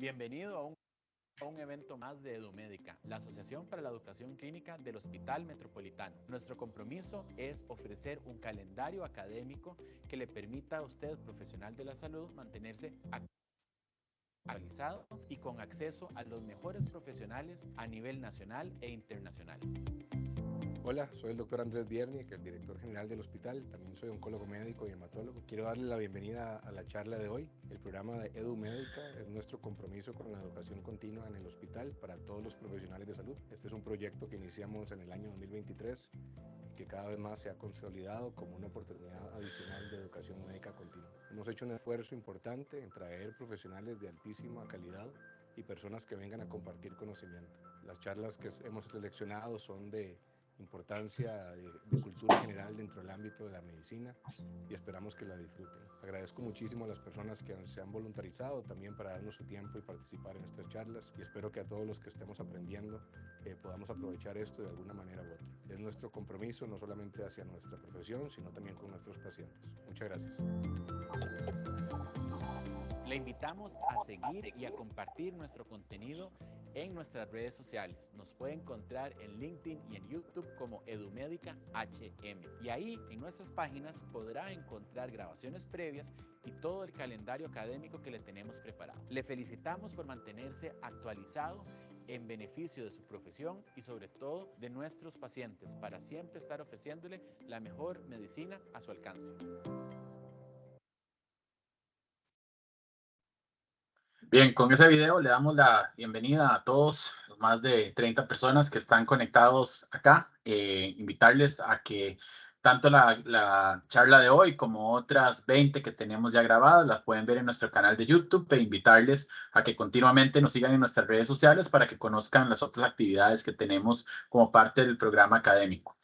Bienvenido a un evento más de EduMédica, la Asociación para la Educación Clínica del Hospital Metropolitano. Nuestro compromiso es ofrecer un calendario académico que le permita a usted, profesional de la salud, mantenerse actualizado y con acceso a los mejores profesionales a nivel nacional e internacional. Hola, soy el doctor Andrés Bierni, que es el director general del hospital. También soy oncólogo médico y hematólogo. Quiero darle la bienvenida a la charla de hoy. El programa de EduMédica es nuestro compromiso con la educación continua en el hospital para todos los profesionales de salud. Este es un proyecto que iniciamos en el año 2023 y que cada vez más se ha consolidado como una oportunidad adicional de educación médica continua. Hemos hecho un esfuerzo importante en traer profesionales de altísima calidad y personas que vengan a compartir conocimiento. Las charlas que hemos seleccionado son de importancia de cultura general dentro del ámbito de la medicina y esperamos que la disfruten. Agradezco muchísimo a las personas que se han voluntarizado también para darnos su tiempo y participar en estas charlas y espero que a todos los que estemos aprendiendo podamos aprovechar esto de alguna manera u otra. Es nuestro compromiso no solamente hacia nuestra profesión, sino también con nuestros pacientes. Muchas gracias. Le invitamos a seguir y a compartir nuestro contenido en nuestras redes sociales. Nos puede encontrar en LinkedIn y en YouTube como EduMédica HM. Y ahí, en nuestras páginas, podrá encontrar grabaciones previas y todo el calendario académico que le tenemos preparado. Le felicitamos por mantenerse actualizado en beneficio de su profesión y sobre todo de nuestros pacientes para siempre estar ofreciéndole la mejor medicina a su alcance. Bien, con ese video le damos la bienvenida a todos los más de 30 personas que están conectados acá. Invitarles a que tanto la charla de hoy como otras 20 que tenemos ya grabadas las pueden ver en nuestro canal de YouTube e invitarles a que continuamente nos sigan en nuestras redes sociales para que conozcan las otras actividades que tenemos como parte del programa académico.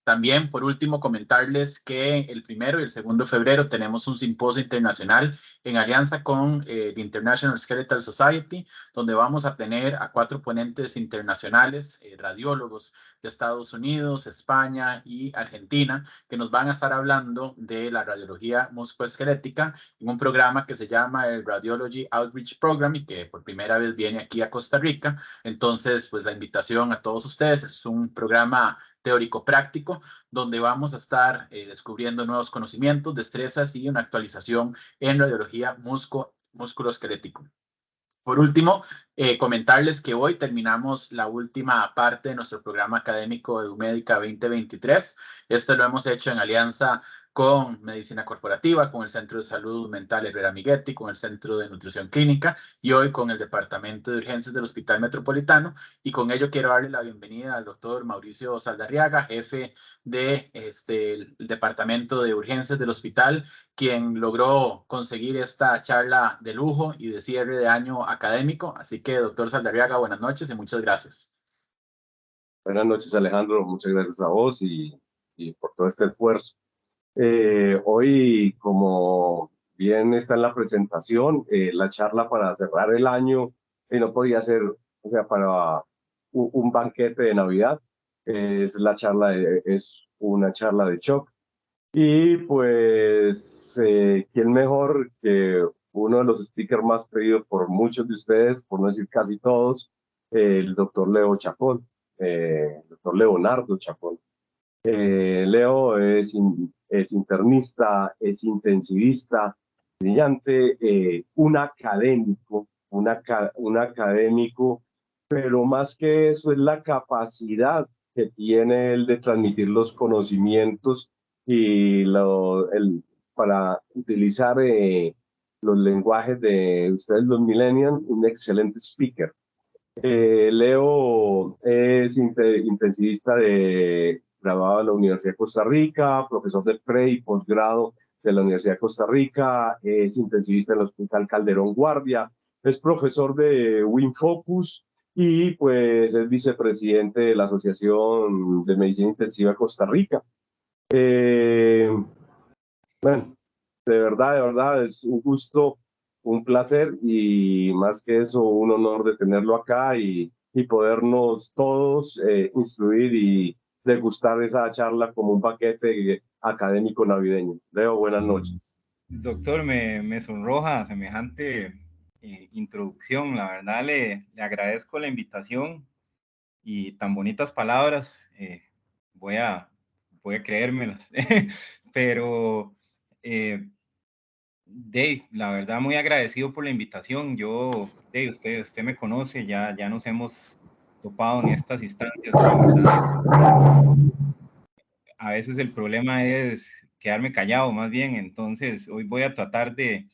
También, por último, comentarles que el 1 y el 2 de febrero tenemos un simposio internacional en alianza con the International Skeletal Society, donde vamos a tener a 4 ponentes internacionales, radiólogos de Estados Unidos, España y Argentina, que nos van a estar hablando de la radiología musculoesquelética en un programa que se llama el Radiology Outreach Program y que por primera vez viene aquí a Costa Rica. Entonces, pues la invitación a todos ustedes es un programa teórico-práctico, donde vamos a estar descubriendo nuevos conocimientos, destrezas y una actualización en radiología musculoesquelético. Por último, comentarles que hoy terminamos la última parte de nuestro programa académico EduMédica 2023. Esto lo hemos hecho en alianza con Medicina Corporativa, con el Centro de Salud Mental Herrera Miguetti, con el Centro de Nutrición Clínica y hoy con el Departamento de Urgencias del Hospital Metropolitano. Y con ello quiero darle la bienvenida al doctor Mauricio Saldarriaga, jefe de el Departamento de Urgencias del Hospital, quien logró conseguir esta charla de lujo y de cierre de año académico. Así que, doctor Saldarriaga, buenas noches y muchas gracias. Buenas noches, Alejandro. Muchas gracias a vos y por todo este esfuerzo. Hoy, como bien está en la presentación, la charla para cerrar el año no podía ser, o sea, para un banquete de Navidad. Es una charla de shock. Y pues, ¿quién mejor que uno de los speakers más pedidos por muchos de ustedes, por no decir casi todos, el doctor Leo Chacón, doctor Leonardo Chacón? Leo es internista, es intensivista, brillante, un académico, pero más que eso es la capacidad que tiene él de transmitir los conocimientos y para utilizar los lenguajes de ustedes los millennials, un excelente speaker. Leo es intensivista graduado de la Universidad de Costa Rica, profesor de pre y posgrado de la Universidad de Costa Rica, es intensivista en el Hospital Calderón Guardia, es profesor de WinFocus y pues es vicepresidente de la Asociación de Medicina Intensiva de Costa Rica. Bueno, de verdad, es un gusto, un placer y más que eso, un honor de tenerlo acá y podernos todos instruir y degustar esa charla como un paquete académico navideño. Leo, buenas noches. Doctor, me sonroja semejante introducción. La verdad le agradezco la invitación y tan bonitas palabras. Voy a creérmelas. Pero la verdad muy agradecido por la invitación. Usted me conoce, ya nos hemos topado en estas instancias. A veces el problema es quedarme callado, más bien. Entonces, hoy voy a tratar de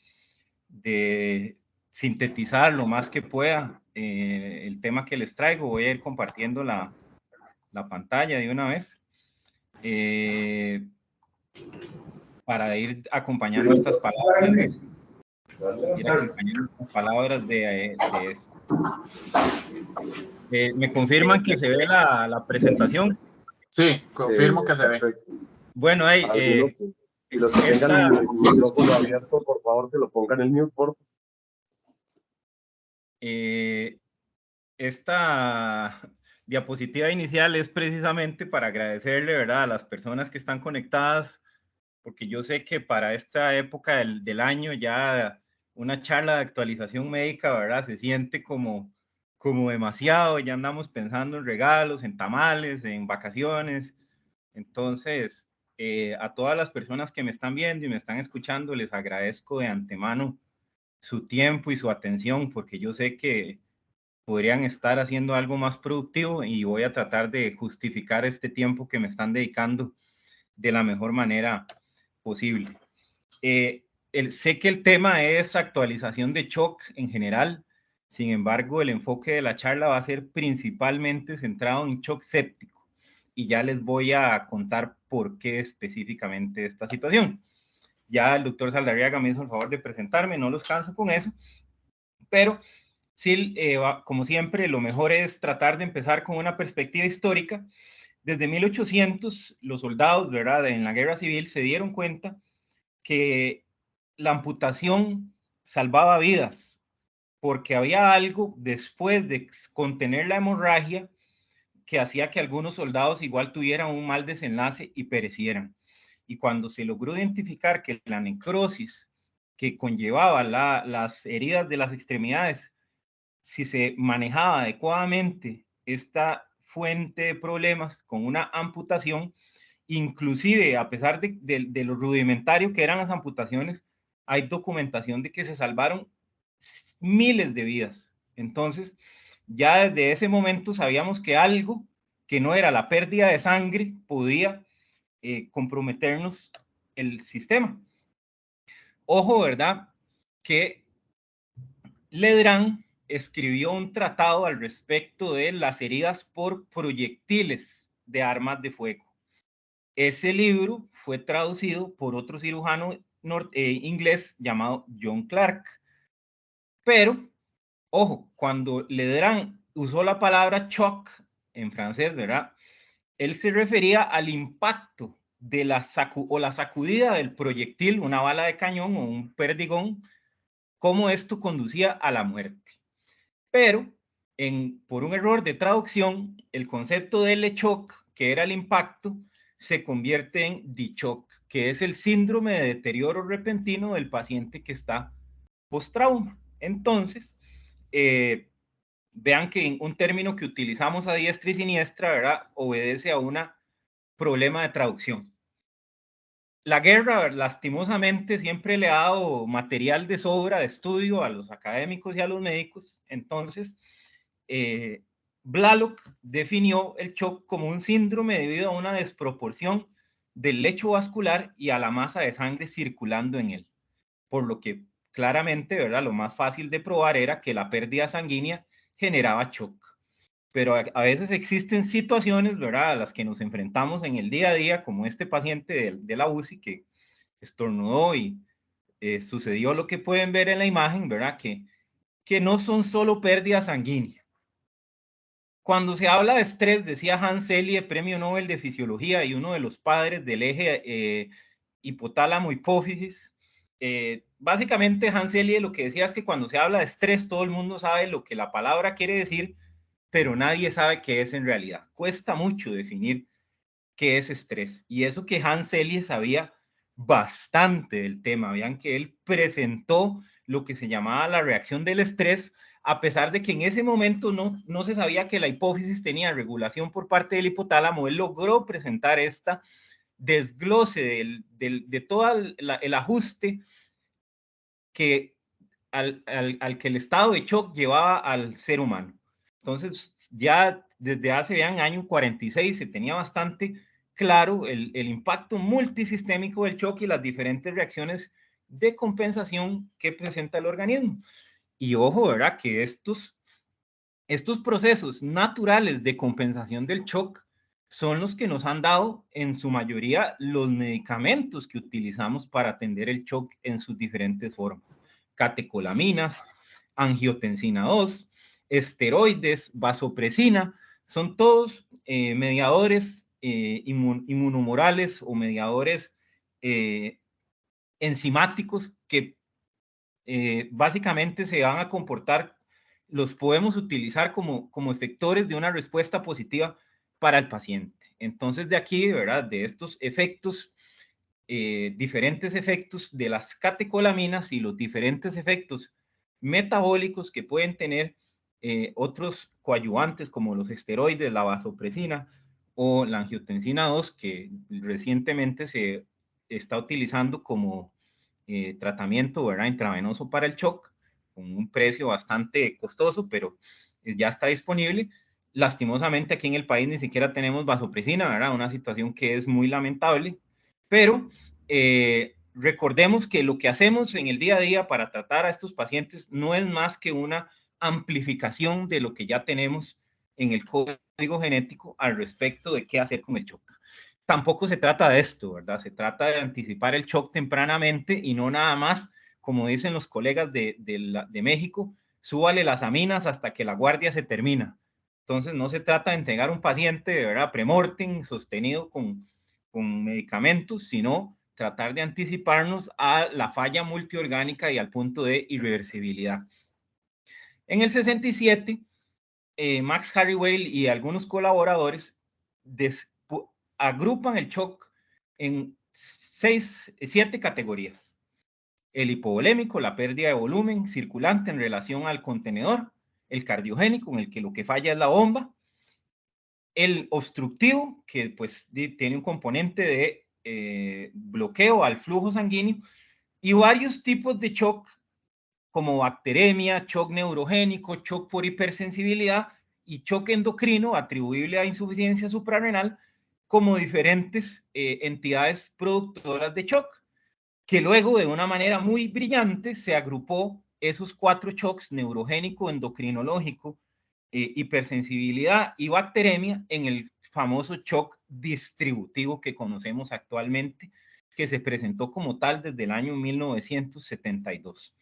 sintetizar lo más que pueda el tema que les traigo. Voy a ir compartiendo la pantalla de una vez para ir acompañando estas palabras. ¿Me confirman que se ve la presentación? Sí, confirmo que se ve. Bueno, ahí... y los que tengan el micrófono abierto, por favor, que lo pongan en mute, por favor. Esta diapositiva inicial es precisamente para agradecerle, ¿verdad?, a las personas que están conectadas, porque yo sé que para esta época del año ya una charla de actualización médica, ¿verdad?, se siente como demasiado. Ya andamos pensando en regalos, en tamales, en vacaciones. Entonces, a todas las personas que me están viendo y me están escuchando, les agradezco de antemano su tiempo y su atención, porque yo sé que podrían estar haciendo algo más productivo y voy a tratar de justificar este tiempo que me están dedicando de la mejor manera posible. Sé que el tema es actualización de shock en general. Sin embargo, el enfoque de la charla va a ser principalmente centrado en shock séptico, y ya les voy a contar por qué específicamente esta situación. Ya el doctor Saldarriaga me hizo el favor de presentarme, no los canso con eso, pero sí, como siempre, lo mejor es tratar de empezar con una perspectiva histórica. Desde 1800, los soldados, ¿verdad?, en la guerra civil se dieron cuenta que la amputación salvaba vidas, porque había algo después de contener la hemorragia que hacía que algunos soldados igual tuvieran un mal desenlace y perecieran. Y cuando se logró identificar que la necrosis que conllevaba las heridas de las extremidades, si se manejaba adecuadamente esta fuente de problemas con una amputación, inclusive a pesar de lo rudimentario que eran las amputaciones, hay documentación de que se salvaron miles de vidas. Entonces, ya desde ese momento sabíamos que algo que no era la pérdida de sangre podía comprometernos el sistema. Ojo, ¿verdad?, que Ledrand escribió un tratado al respecto de las heridas por proyectiles de armas de fuego. Ese libro fue traducido por otro cirujano inglés llamado John Clark. Pero, ojo, cuando Ledrand usó la palabra shock en francés, ¿verdad?, él se refería al impacto de la sacudida del proyectil, una bala de cañón o un perdigón, cómo esto conducía a la muerte. Pero, por un error de traducción, el concepto del shock, que era el impacto, se convierte en DICHOC, que es el síndrome de deterioro repentino del paciente que está post-trauma. Entonces, vean que un término que utilizamos a diestra y siniestra, ¿verdad?, obedece a un problema de traducción. La guerra, lastimosamente, siempre le ha dado material de sobra de estudio a los académicos y a los médicos. Entonces, Blalock definió el shock como un síndrome debido a una desproporción del lecho vascular y a la masa de sangre circulando en él. Por lo que claramente, ¿verdad?, lo más fácil de probar era que la pérdida sanguínea generaba shock. Pero a veces existen situaciones, ¿verdad?, a las que nos enfrentamos en el día a día, como este paciente de la UCI que estornudó y sucedió lo que pueden ver en la imagen, ¿verdad?, que no son solo pérdida sanguínea. Cuando se habla de estrés, decía Hans Selye, premio Nobel de Fisiología y uno de los padres del eje hipotálamo-hipófisis, básicamente Hans Selye lo que decía es que cuando se habla de estrés, todo el mundo sabe lo que la palabra quiere decir, pero nadie sabe qué es en realidad. Cuesta mucho definir qué es estrés. Y eso que Hans Selye sabía bastante del tema. Vean que él presentó lo que se llamaba la reacción del estrés, a pesar de que en ese momento no se sabía que la hipófisis tenía regulación por parte del hipotálamo. Él logró presentar esta desglose de todo el ajuste que al que el estado de shock llevaba al ser humano. Entonces, ya desde hace vean, año 46 se tenía bastante claro el impacto multisistémico del shock y las diferentes reacciones de compensación que presenta el organismo. Y ojo, ¿verdad? Que estos procesos naturales de compensación del shock son los que nos han dado en su mayoría los medicamentos que utilizamos para atender el shock en sus diferentes formas. Catecolaminas, angiotensina 2, esteroides, vasopresina, son todos mediadores inmunomorales o mediadores enzimáticos que básicamente se van a comportar, los podemos utilizar como efectores de una respuesta positiva para el paciente. Entonces, de aquí, ¿verdad? De estos efectos, diferentes efectos de las catecolaminas y los diferentes efectos metabólicos que pueden tener otros coadyuvantes como los esteroides, la vasopresina o la angiotensina 2, que recientemente se está utilizando como tratamiento, ¿verdad? Intravenoso para el shock, con un precio bastante costoso, pero ya está disponible. Lastimosamente aquí en el país ni siquiera tenemos vasopresina, ¿verdad? Una situación que es muy lamentable, pero recordemos que lo que hacemos en el día a día para tratar a estos pacientes no es más que una amplificación de lo que ya tenemos en el código genético al respecto de qué hacer con el shock. Tampoco se trata de esto, ¿verdad? Se trata de anticipar el shock tempranamente y no nada más, como dicen los colegas de México, súbale las aminas hasta que la guardia se termina. Entonces, no se trata de entregar un paciente, ¿verdad? Premortem sostenido con medicamentos, sino tratar de anticiparnos a la falla multiorgánica y al punto de irreversibilidad. En el 67, Max Harry-Weyl y algunos colaboradores agrupan el shock en 7 categorías. El hipovolémico, la pérdida de volumen circulante en relación al contenedor. El cardiogénico, en el que lo que falla es la bomba. El obstructivo, que pues tiene un componente de bloqueo al flujo sanguíneo. Y varios tipos de shock, como bacteremia, shock neurogénico, shock por hipersensibilidad y shock endocrino atribuible a insuficiencia suprarrenal, como diferentes entidades productoras de shock, que luego de una manera muy brillante se agrupó esos 4 shocks, neurogénico, endocrinológico, hipersensibilidad y bacteremia, en el famoso shock distributivo que conocemos actualmente, que se presentó como tal desde el año 1972.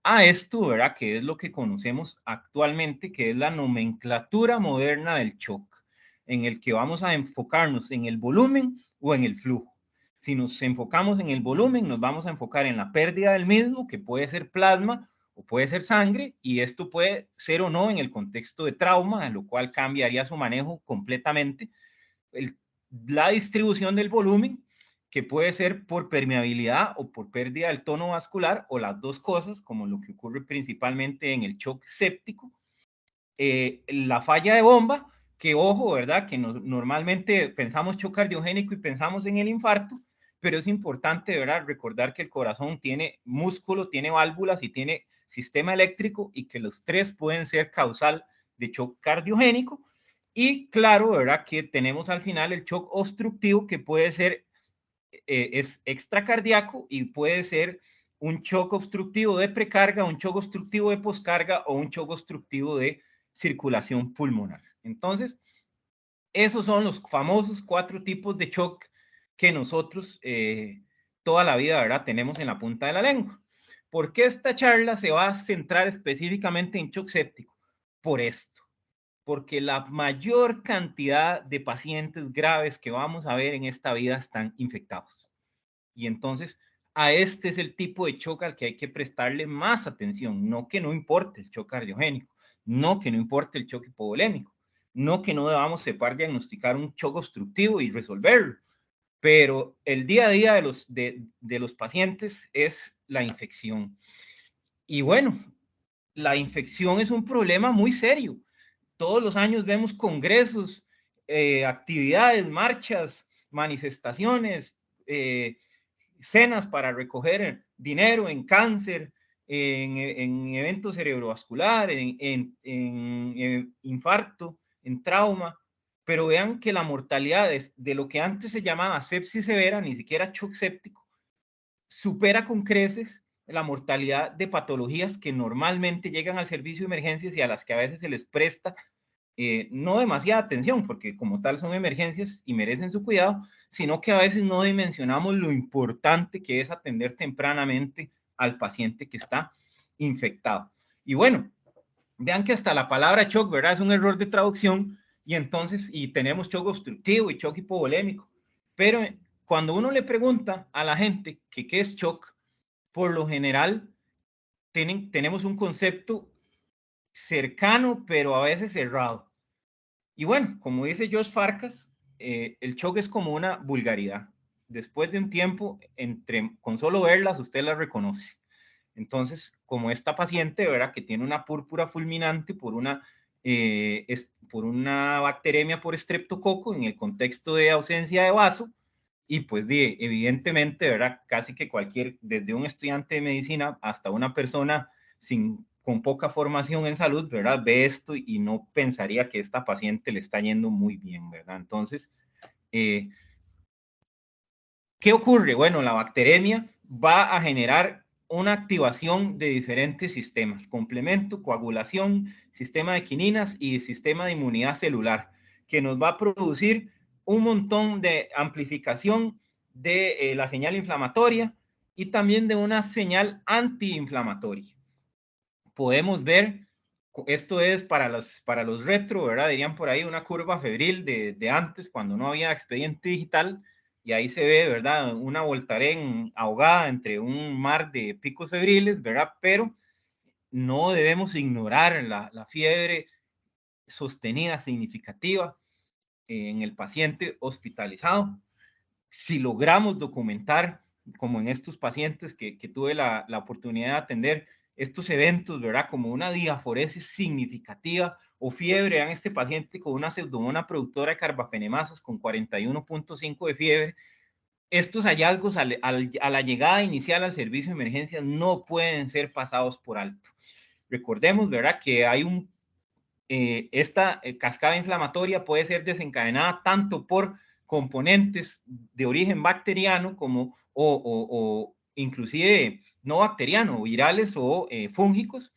A esto, ¿verdad? Que es lo que conocemos actualmente, que es la nomenclatura moderna del shock, en el que vamos a enfocarnos en el volumen o en el flujo. Si nos enfocamos en el volumen, nos vamos a enfocar en la pérdida del mismo, que puede ser plasma o puede ser sangre, y esto puede ser o no en el contexto de trauma, lo cual cambiaría su manejo completamente. La distribución del volumen, que puede ser por permeabilidad o por pérdida del tono vascular, o las dos cosas, como lo que ocurre principalmente en el shock séptico. La falla de bomba, que ojo, ¿verdad? Que normalmente pensamos shock cardiogénico y pensamos en el infarto, pero es importante, ¿verdad? Recordar que el corazón tiene músculo, tiene válvulas y tiene sistema eléctrico, y que los 3 pueden ser causal de shock cardiogénico. Y claro, ¿verdad? Que tenemos al final el shock obstructivo, que puede ser es extracardíaco y puede ser un shock obstructivo de precarga, un shock obstructivo de poscarga o un shock obstructivo de circulación pulmonar. Entonces, esos son los famosos 4 tipos de shock que nosotros toda la vida, ¿verdad?, tenemos en la punta de la lengua. ¿Por qué esta charla se va a centrar específicamente en shock séptico? Por esto, porque la mayor cantidad de pacientes graves que vamos a ver en esta vida están infectados. Y entonces, a este es el tipo de shock al que hay que prestarle más atención. No que no importe el shock cardiogénico, no que no importe el shock hipovolémico, no que no debamos separar diagnosticar un shock obstructivo y resolverlo, pero el día a día de los pacientes es la infección. Y bueno, la infección es un problema muy serio. Todos los años vemos congresos, actividades, marchas, manifestaciones, cenas para recoger dinero en cáncer, en eventos cerebrovascular, en infarto, en trauma. Pero vean que la mortalidad de lo que antes se llamaba sepsis severa, ni siquiera shock séptico, supera con creces la mortalidad de patologías que normalmente llegan al servicio de emergencias y a las que a veces se les presta no demasiada atención, porque como tal son emergencias y merecen su cuidado, sino que a veces no dimensionamos lo importante que es atender tempranamente al paciente que está infectado. Y bueno, vean que hasta la palabra shock, ¿verdad? Es un error de traducción y entonces, y tenemos shock obstructivo y shock hipovolémico, pero cuando uno le pregunta a la gente que qué es shock, por lo general tenemos un concepto cercano, pero a veces errado. Y bueno, como dice Josh Farkas, el shock es como una vulgaridad. Después de un tiempo, con solo verlas, usted las reconoce. Entonces, como esta paciente, ¿verdad? Que tiene una púrpura fulminante por una bacteremia por estreptococo en el contexto de ausencia de vaso, y pues evidentemente, ¿verdad? Casi que desde un estudiante de medicina hasta una persona con poca formación en salud, ¿verdad? Ve esto y no pensaría que esta paciente le está yendo muy bien, ¿verdad? Entonces, ¿qué ocurre? Bueno, la bacteremia va a generar una activación de diferentes sistemas, complemento, coagulación, sistema de quininas y sistema de inmunidad celular, que nos va a producir un montón de amplificación de la señal inflamatoria y también de una señal antiinflamatoria. Podemos ver, esto es para los retro, ¿verdad? Dirían por ahí una curva febril de antes, cuando no había expediente digital, y ahí se ve, ¿verdad? Una Voltaren ahogada entre un mar de picos febriles, ¿verdad? Pero no debemos ignorar la fiebre sostenida significativa en el paciente hospitalizado. Si logramos documentar, como en estos pacientes que tuve la oportunidad de atender, estos eventos, ¿verdad? Como una diaforesis significativa o fiebre, vean este paciente con una pseudomonas productora de carbaphenemasas con 41.5 de fiebre. Estos hallazgos a la llegada inicial al servicio de emergencias no pueden ser pasados por alto. Recordemos, ¿verdad? Que hay esta cascada inflamatoria puede ser desencadenada tanto por componentes de origen bacteriano como o inclusive no bacteriano, virales o fúngicos,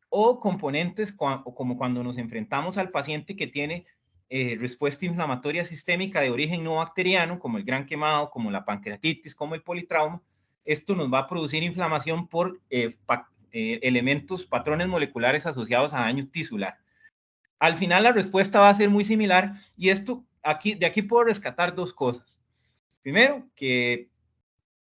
o componentes como cuando nos enfrentamos al paciente que tiene respuesta inflamatoria sistémica de origen no bacteriano, como el gran quemado, como la pancreatitis, como el politrauma. Esto nos va a producir inflamación por elementos, patrones moleculares asociados a daño tisular. Al final la respuesta va a ser muy similar y de aquí puedo rescatar dos cosas. Primero, que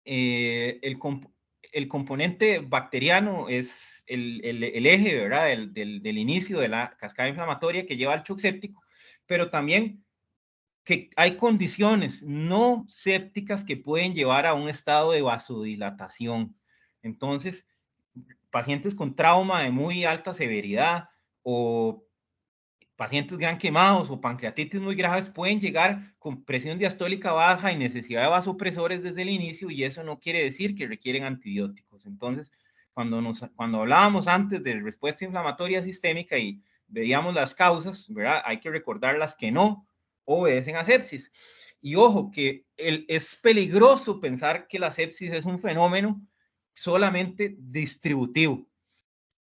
el componente bacteriano es el eje, ¿verdad? del inicio de la cascada inflamatoria que lleva al shock séptico, pero también que hay condiciones no sépticas que pueden llevar a un estado de vasodilatación. Entonces, pacientes con trauma de muy alta severidad o pacientes gran quemados o pancreatitis muy graves pueden llegar con presión diastólica baja y necesidad de vasopresores desde el inicio, y eso no quiere decir que requieren antibióticos. Entonces, cuando hablábamos antes de respuesta inflamatoria sistémica y veíamos las causas, ¿verdad? Hay que recordar las que no obedecen a sepsis. Y ojo, que es peligroso pensar que la sepsis es un fenómeno solamente distributivo.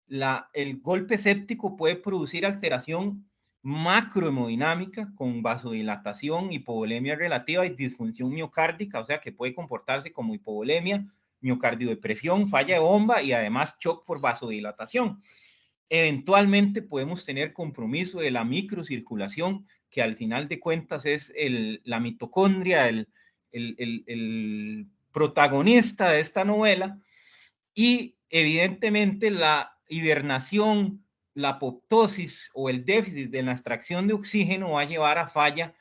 El golpe séptico puede producir alteración macrohemodinámica con vasodilatación, hipovolemia relativa y disfunción miocárdica, o sea que puede comportarse como hipovolemia, miocardiodepresión, falla de bomba y además shock por vasodilatación. Eventualmente podemos tener compromiso de la microcirculación, que al final de cuentas es la mitocondria, el protagonista de esta novela, y evidentemente la hibernación, la apoptosis o el déficit de la extracción de oxígeno va a llevar a falla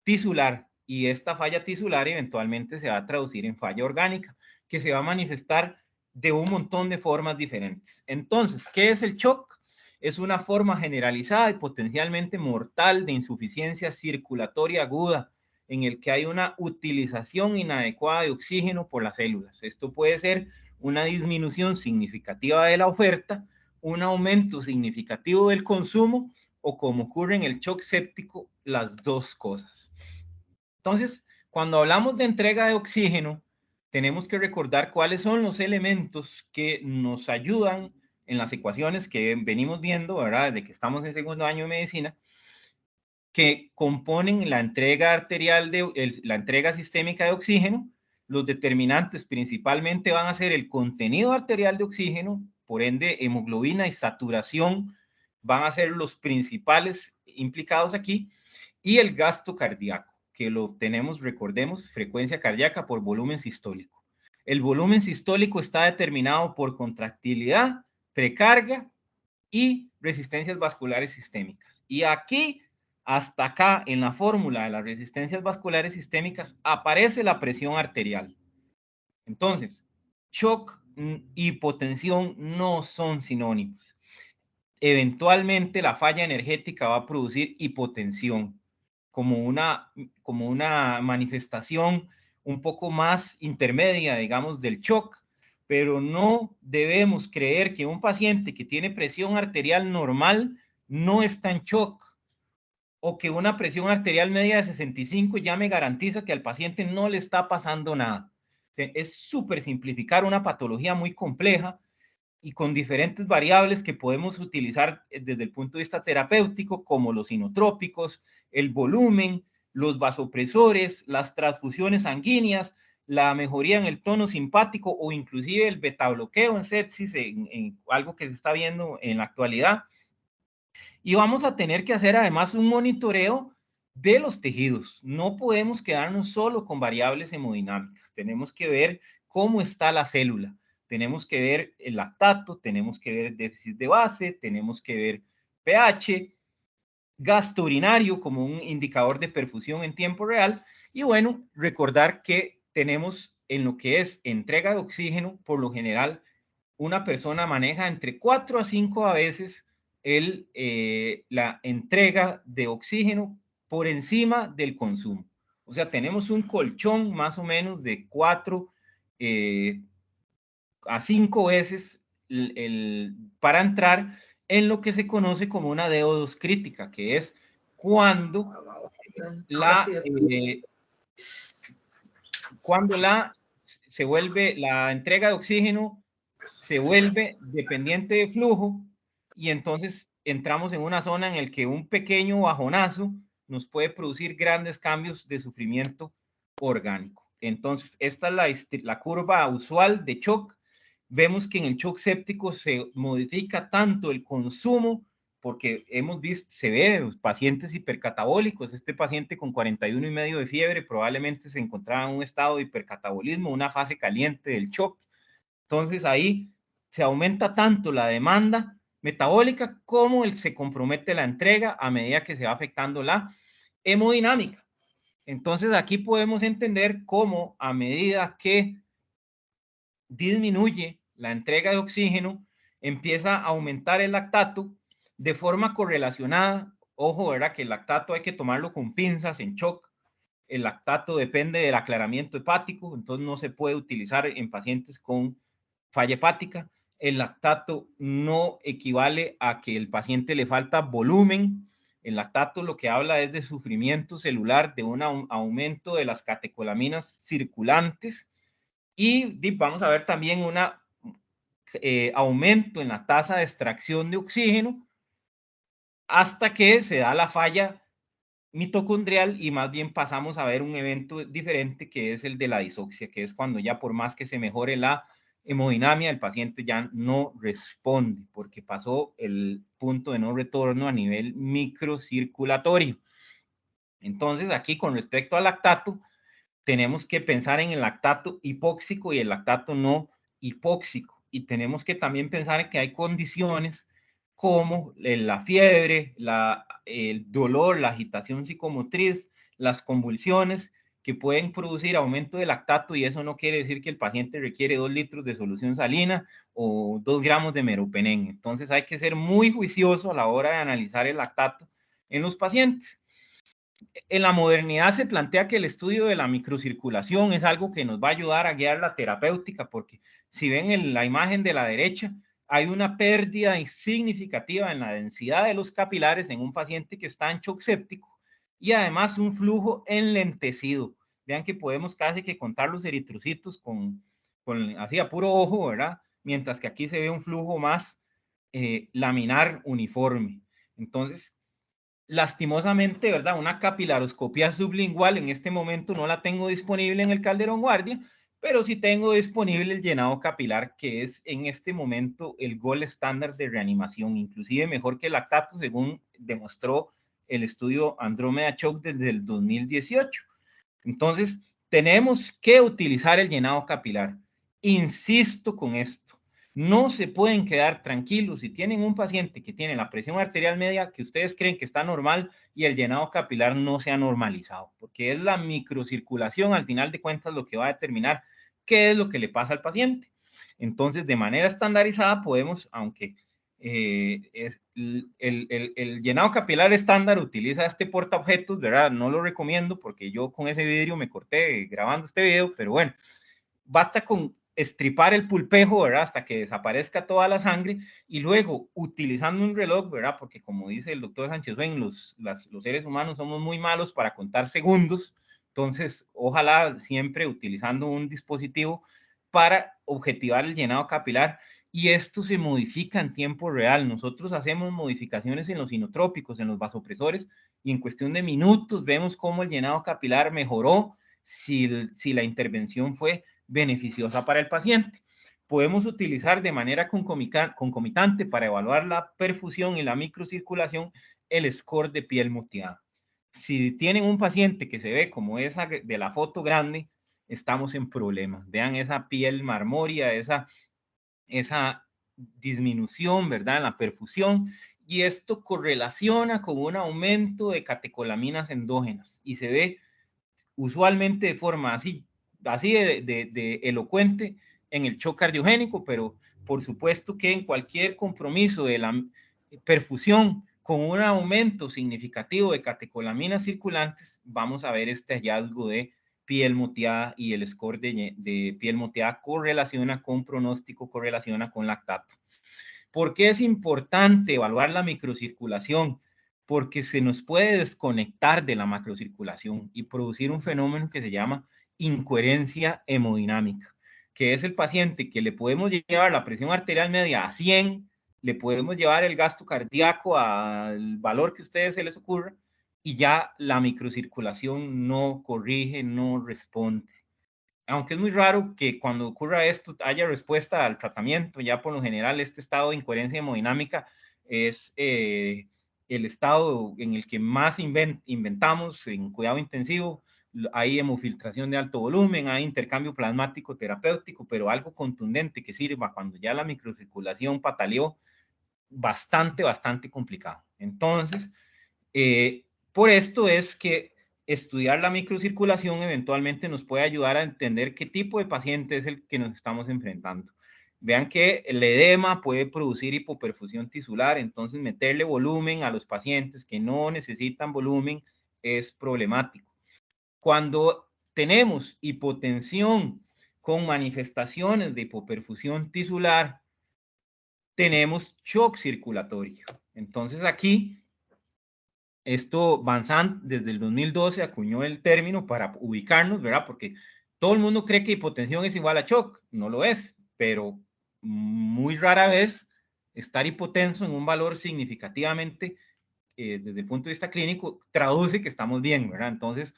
tisular, y esta falla tisular eventualmente se va a traducir en falla orgánica, que se va a manifestar de un montón de formas diferentes. Entonces, ¿qué es el shock? Es una forma generalizada y potencialmente mortal de insuficiencia circulatoria aguda en el que hay una utilización inadecuada de oxígeno por las células. Esto puede ser una disminución significativa de la oferta, un aumento significativo del consumo o, como ocurre en el shock séptico, las dos cosas. Entonces, cuando hablamos de entrega de oxígeno, tenemos que recordar cuáles son los elementos que nos ayudan en las ecuaciones que venimos viendo, ¿verdad? Desde que estamos en segundo año de medicina, que componen la entrega arterial, la entrega sistémica de oxígeno. Los determinantes principalmente van a ser el contenido arterial de oxígeno, por ende hemoglobina y saturación van a ser los principales implicados aquí, y el gasto cardíaco, que lo tenemos, recordemos, frecuencia cardíaca por volumen sistólico. El volumen sistólico está determinado por contractilidad, precarga y resistencias vasculares sistémicas. Y aquí, hasta acá, en la fórmula de las resistencias vasculares sistémicas, aparece la presión arterial. Entonces, shock y hipotensión no son sinónimos. Eventualmente, la falla energética va a producir hipotensión como una manifestación un poco más intermedia, digamos, del shock, pero no debemos creer que un paciente que tiene presión arterial normal no está en shock, o que una presión arterial media de 65 ya me garantiza que al paciente no le está pasando nada. Es súper simplificar una patología muy compleja y con diferentes variables que podemos utilizar desde el punto de vista terapéutico, como los inotrópicos, el volumen, los vasopresores, las transfusiones sanguíneas, la mejoría en el tono simpático o inclusive el betabloqueo en sepsis, en algo que se está viendo en la actualidad. Y vamos a tener que hacer además un monitoreo de los tejidos. No podemos quedarnos solo con variables hemodinámicas. Tenemos que ver cómo está la célula. Tenemos que ver el lactato, tenemos que ver el déficit de base, tenemos que ver pH, gasto urinario como un indicador de perfusión en tiempo real. Y bueno, recordar que tenemos en lo que es entrega de oxígeno, por lo general, una persona maneja entre 4 a 5 veces la entrega de oxígeno por encima del consumo. O sea, tenemos un colchón más o menos de 4 a 5 veces para entrar en lo que se conoce como una DO2 crítica, que es cuando se vuelve la entrega de oxígeno se vuelve dependiente de flujo y entonces entramos en una zona en la que un pequeño bajonazo nos puede producir grandes cambios de sufrimiento orgánico. Entonces, esta es la curva usual de shock. Vemos que en el shock séptico se modifica tanto el consumo, porque hemos visto, se ve los pacientes hipercatabólicos. Este paciente con 41,5 de fiebre probablemente se encontraba en un estado de hipercatabolismo, una fase caliente del shock. Entonces ahí se aumenta tanto la demanda metabólica como se compromete la entrega a medida que se va afectando la hemodinámica. Entonces aquí podemos entender cómo a medida que disminuye la entrega de oxígeno, empieza a aumentar el lactato de forma correlacionada. Ojo, ¿verdad? Que el lactato hay que tomarlo con pinzas en shock. El lactato depende del aclaramiento hepático, entonces no se puede utilizar en pacientes con falla hepática. El lactato no equivale a que el paciente le falta volumen. El lactato lo que habla es de sufrimiento celular, de un aumento de las catecolaminas circulantes y vamos a ver también un aumento en la tasa de extracción de oxígeno hasta que se da la falla mitocondrial y más bien pasamos a ver un evento diferente que es el de la disoxia, que es cuando ya por más que se mejore la hemodinamia, el paciente ya no responde porque pasó el punto de no retorno a nivel microcirculatorio. Entonces aquí con respecto al lactato, tenemos que pensar en el lactato hipóxico y el lactato no hipóxico y tenemos que también pensar en que hay condiciones como la fiebre, el dolor, la agitación psicomotriz, las convulsiones, que pueden producir aumento de lactato, y eso no quiere decir que el paciente requiere 2 litros de solución salina o 2 gramos de meropenem. Entonces hay que ser muy juicioso a la hora de analizar el lactato en los pacientes. En la modernidad se plantea que el estudio de la microcirculación es algo que nos va a ayudar a guiar la terapéutica, porque si ven en la imagen de la derecha, hay una pérdida significativa en la densidad de los capilares en un paciente que está en shock séptico, y además un flujo enlentecido. Vean que podemos casi que contar los eritrocitos con así a puro ojo, ¿verdad? Mientras que aquí se ve un flujo más laminar uniforme. Entonces, lastimosamente, ¿verdad? Una capilaroscopía sublingual en este momento no la tengo disponible en el Calderón Guardia, pero sí tengo disponible el llenado capilar, que es en este momento el gold estándar de reanimación, inclusive mejor que el lactato, según demostró el estudio Andrómeda Shock desde el 2018. Entonces, tenemos que utilizar el llenado capilar. Insisto con esto. No se pueden quedar tranquilos si tienen un paciente que tiene la presión arterial media que ustedes creen que está normal y el llenado capilar no se ha normalizado, porque es la microcirculación al final de cuentas lo que va a determinar qué es lo que le pasa al paciente. Entonces, de manera estandarizada podemos, aunque el llenado capilar estándar utiliza este portaobjetos, ¿verdad? No lo recomiendo porque yo con ese vidrio me corté grabando este video, pero bueno, basta con estripar el pulpejo, ¿verdad? Hasta que desaparezca toda la sangre, y luego utilizando un reloj, ¿verdad? Porque como dice el doctor Sánchez Ben, los seres humanos somos muy malos para contar segundos, entonces ojalá siempre utilizando un dispositivo para objetivar el llenado capilar, y esto se modifica en tiempo real. Nosotros hacemos modificaciones en los inotrópicos, en los vasopresores, y en cuestión de minutos vemos cómo el llenado capilar mejoró si la intervención fue beneficiosa para el paciente. Podemos utilizar de manera concomitante para evaluar la perfusión y la microcirculación el score de piel moteada. Si tienen un paciente que se ve como esa de la foto grande, estamos en problemas. Vean esa piel marmórea, esa disminución, ¿verdad?, en la perfusión, y esto correlaciona con un aumento de catecolaminas endógenas y se ve usualmente de forma así de elocuente en el shock cardiogénico, pero por supuesto que en cualquier compromiso de la perfusión con un aumento significativo de catecolaminas circulantes, vamos a ver este hallazgo de piel moteada, y el score de piel moteada correlaciona con pronóstico, correlaciona con lactato. ¿Por qué es importante evaluar la microcirculación? Porque se nos puede desconectar de la macrocirculación y producir un fenómeno que se llama incoherencia hemodinámica, que es el paciente que le podemos llevar la presión arterial media a 100, le podemos llevar el gasto cardíaco al valor que a ustedes se les ocurra, y ya la microcirculación no corrige, no responde. Aunque es muy raro que cuando ocurra esto haya respuesta al tratamiento, ya por lo general este estado de incoherencia hemodinámica es el estado en el que más inventamos en cuidado intensivo. Hay hemofiltración de alto volumen, hay intercambio plasmático terapéutico, pero algo contundente que sirva cuando ya la microcirculación pataleó, bastante complicado. Entonces, por esto es que estudiar la microcirculación eventualmente nos puede ayudar a entender qué tipo de paciente es el que nos estamos enfrentando. Vean que el edema puede producir hipoperfusión tisular, entonces meterle volumen a los pacientes que no necesitan volumen es problemático. Cuando tenemos hipotensión con manifestaciones de hipoperfusión tisular, tenemos shock circulatorio. Entonces aquí esto, Van Sant desde el 2012 acuñó el término para ubicarnos, ¿verdad? Porque todo el mundo cree que hipotensión es igual a shock, no lo es, pero muy rara vez estar hipotenso en un valor significativamente, desde el punto de vista clínico, traduce que estamos bien, ¿verdad? Entonces,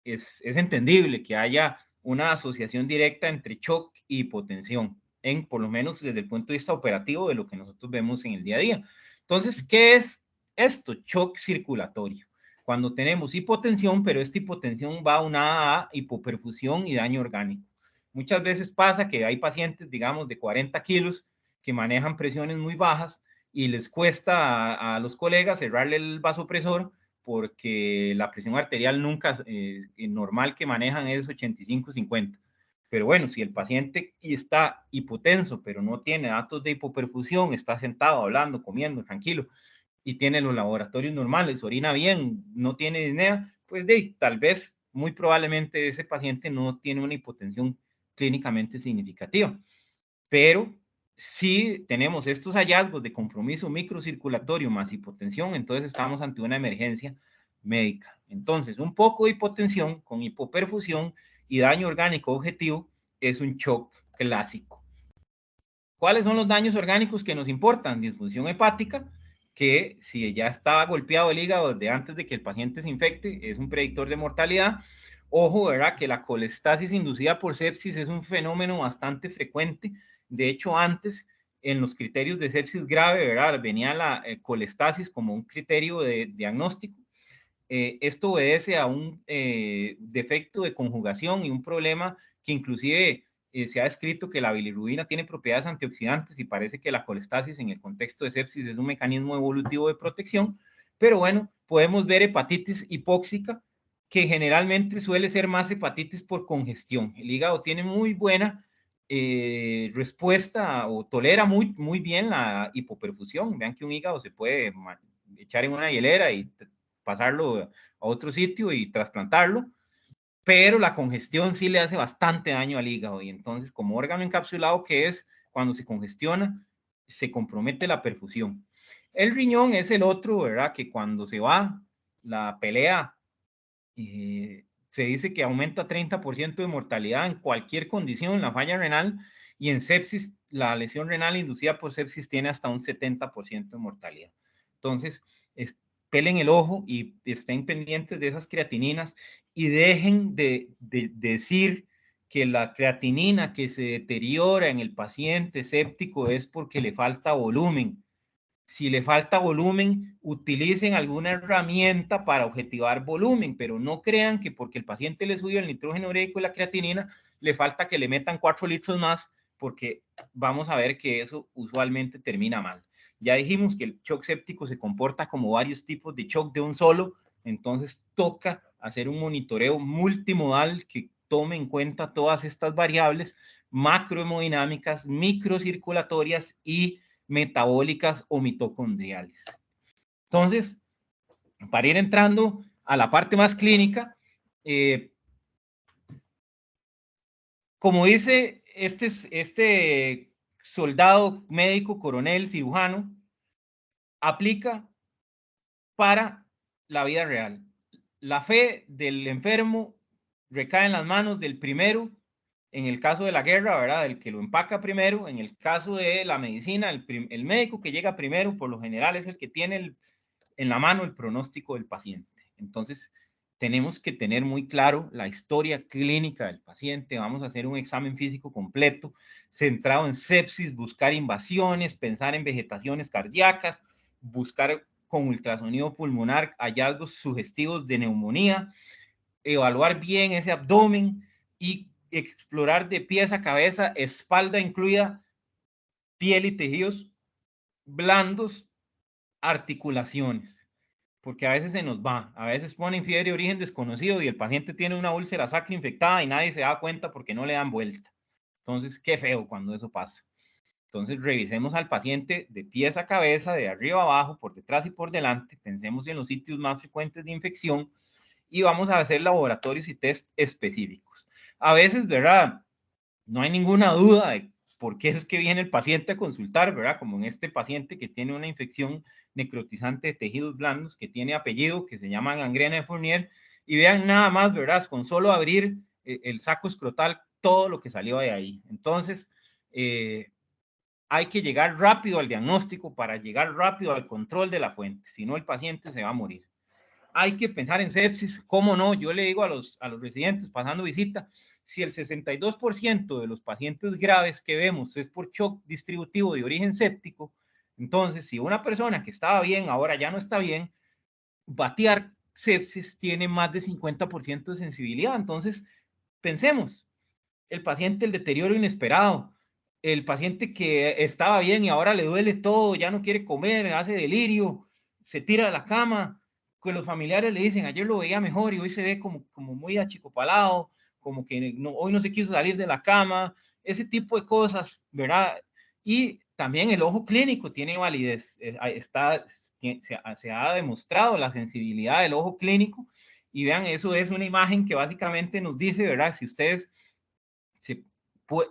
es entendible que haya una asociación directa entre shock y hipotensión, por lo menos desde el punto de vista operativo de lo que nosotros vemos en el día a día. Entonces, ¿qué es esto? Shock circulatorio. Cuando tenemos hipotensión, pero esta hipotensión va unada a hipoperfusión y daño orgánico. Muchas veces pasa que hay pacientes, digamos, de 40 kilos que manejan presiones muy bajas y les cuesta a los colegas cerrarle el vasopresor porque la presión arterial nunca normal que manejan es 85-50. Pero bueno, si el paciente está hipotenso, pero no tiene datos de hipoperfusión, está sentado, hablando, comiendo, tranquilo, y tiene los laboratorios normales, orina bien, no tiene disnea, pues tal vez, muy probablemente ese paciente no tiene una hipotensión clínicamente significativa. Pero si tenemos estos hallazgos de compromiso microcirculatorio más hipotensión, entonces estamos ante una emergencia médica. Entonces, un poco de hipotensión con hipoperfusión y daño orgánico objetivo es un shock clásico. ¿Cuáles son los daños orgánicos que nos importan? Disfunción hepática, que si ya estaba golpeado el hígado desde antes de que el paciente se infecte, es un predictor de mortalidad. Ojo, ¿verdad? Que la colestasis inducida por sepsis es un fenómeno bastante frecuente. De hecho, antes, en los criterios de sepsis grave, ¿verdad? Venía la colestasis como un criterio de diagnóstico. Esto obedece a un defecto de conjugación y un problema que inclusive se ha descrito que la bilirrubina tiene propiedades antioxidantes y parece que la colestasis en el contexto de sepsis es un mecanismo evolutivo de protección, pero bueno, podemos ver hepatitis hipóxica, que generalmente suele ser más hepatitis por congestión. El hígado tiene muy buena respuesta o tolera muy bien la hipoperfusión. Vean que un hígado se puede echar en una hielera y pasarlo a otro sitio y trasplantarlo, pero la congestión sí le hace bastante daño al hígado y entonces como órgano encapsulado que es, cuando se congestiona, se compromete la perfusión. El riñón es el otro, ¿verdad? Que cuando se va la pelea, se dice que aumenta 30% de mortalidad en cualquier condición, la falla renal, y en sepsis, la lesión renal inducida por sepsis tiene hasta un 70% de mortalidad. Entonces, pelen el ojo y estén pendientes de esas creatininas y dejen de decir que la creatinina que se deteriora en el paciente séptico es porque le falta volumen. Si le falta volumen, utilicen alguna herramienta para objetivar volumen, pero no crean que porque el paciente le subió el nitrógeno ureico y la creatinina, le falta que le metan 4 litros más, porque vamos a ver que eso usualmente termina mal. Ya dijimos que el shock séptico se comporta como varios tipos de shock de un solo, entonces toca hacer un monitoreo multimodal que tome en cuenta todas estas variables macrohemodinámicas, microcirculatorias y metabólicas o mitocondriales. Entonces, para ir entrando a la parte más clínica, como dice este soldado, médico, coronel, cirujano, aplica para la vida real. La fe del enfermo recae en las manos del primero, en el caso de la guerra, ¿verdad? El que lo empaca primero. En el caso de la medicina, el médico que llega primero, por lo general, es el que tiene en la mano el pronóstico del paciente. Entonces, tenemos que tener muy claro la historia clínica del paciente. Vamos a hacer un examen físico completo, centrado en sepsis, buscar invasiones, pensar en vegetaciones cardíacas, buscar con ultrasonido pulmonar hallazgos sugestivos de neumonía, evaluar bien ese abdomen y explorar de pies a cabeza, espalda incluida, piel y tejidos blandos, articulaciones, porque a veces se nos va, a veces ponen fiebre de origen desconocido y el paciente tiene una úlcera sacra infectada y nadie se da cuenta porque no le dan vuelta. Entonces, qué feo cuando eso pasa. Entonces, revisemos al paciente de pies a cabeza, de arriba a abajo, por detrás y por delante, pensemos en los sitios más frecuentes de infección y vamos a hacer laboratorios y test específicos. A veces, ¿verdad? No hay ninguna duda de por qué es que viene el paciente a consultar, ¿verdad? Como en este paciente que tiene una infección necrotizante de tejidos blandos, que tiene apellido, que se llama gangrena de Fournier, y vean nada más, ¿verdad? Con solo abrir el saco escrotal, todo lo que salió de ahí. Entonces, hay que llegar rápido al diagnóstico para llegar rápido al control de la fuente, si no el paciente se va a morir. Hay que pensar en sepsis, ¿cómo no? Yo le digo a los residentes pasando visita, si el 62% de los pacientes graves que vemos es por shock distributivo de origen séptico, entonces si una persona que estaba bien ahora ya no está bien, batear sepsis tiene más de 50% de sensibilidad. Entonces, pensemos, el paciente, el deterioro inesperado, el paciente que estaba bien y ahora le duele todo, ya no quiere comer, hace delirio, se tira de la cama, que los familiares le dicen, ayer lo veía mejor y hoy se ve como muy achicopalado, como que hoy no se quiso salir de la cama, ese tipo de cosas, ¿verdad? Y también el ojo clínico tiene validez, se ha demostrado la sensibilidad del ojo clínico, y vean, eso es una imagen que básicamente nos dice, ¿verdad? Si ustedes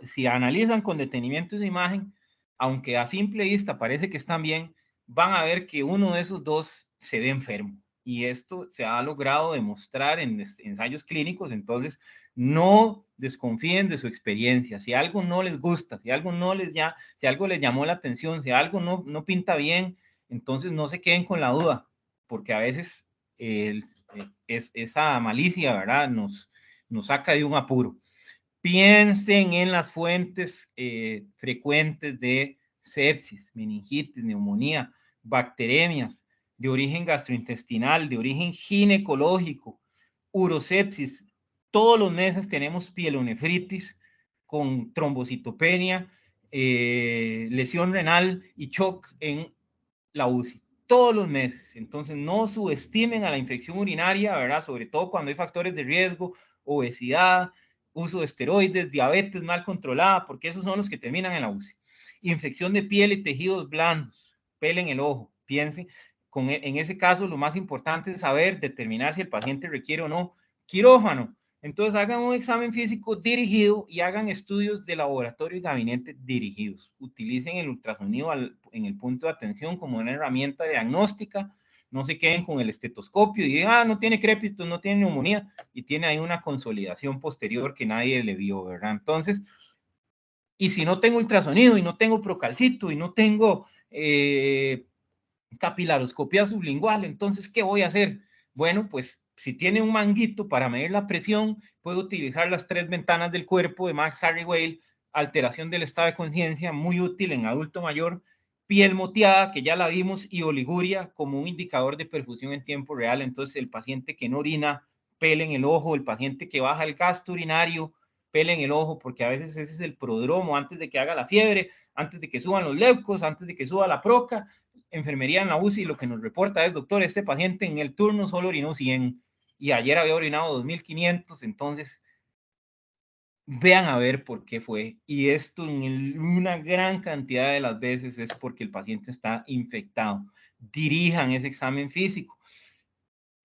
si analizan con detenimiento esa imagen, aunque a simple vista parece que están bien, van a ver que uno de esos dos se ve enfermo. Y esto se ha logrado demostrar en ensayos clínicos, entonces no desconfíen de su experiencia. Si algo no les gusta, si algo les llamó la atención, si algo no pinta bien, entonces no se queden con la duda, porque a veces esa malicia, ¿verdad?, nos saca de un apuro. Piensen en las fuentes frecuentes de sepsis, meningitis, neumonía, bacteremias de origen gastrointestinal, de origen ginecológico, urosepsis. Todos los meses tenemos pielonefritis con trombocitopenia, lesión renal y shock en la UCI. Todos los meses. Entonces, no subestimen a la infección urinaria, ¿verdad? Sobre todo cuando hay factores de riesgo, obesidad, uso de esteroides, diabetes mal controlada, porque esos son los que terminan en la UCI. Infección de piel y tejidos blandos, pelen el ojo, piensen, en ese caso lo más importante es saber determinar si el paciente requiere o no quirófano. Entonces hagan un examen físico dirigido y hagan estudios de laboratorio y gabinete dirigidos. Utilicen el ultrasonido en el punto de atención como una herramienta diagnóstica. No se queden con el estetoscopio y digan, no tiene crépitos, no tiene neumonía, y tiene ahí una consolidación posterior que nadie le vio, ¿verdad? Entonces, y si no tengo ultrasonido y no tengo procalcito y no tengo capilaroscopía sublingual, entonces, ¿qué voy a hacer? Bueno, pues si tiene un manguito para medir la presión, puede utilizar las 3 ventanas del cuerpo de Max Harry Whale, alteración del estado de conciencia, muy útil en adulto mayor, piel moteada, que ya la vimos, y oliguria como un indicador de perfusión en tiempo real. Entonces, el paciente que no orina, pele en el ojo, el paciente que baja el gasto urinario, pele en el ojo, porque a veces ese es el prodromo antes de que haga la fiebre, antes de que suban los leucos, antes de que suba la proca. Enfermería en la UCI lo que nos reporta es, doctor, este paciente en el turno solo orinó 100 y ayer había orinado 2500, entonces vean a ver por qué fue. Y esto en una gran cantidad de las veces es porque el paciente está infectado. Dirijan ese examen físico.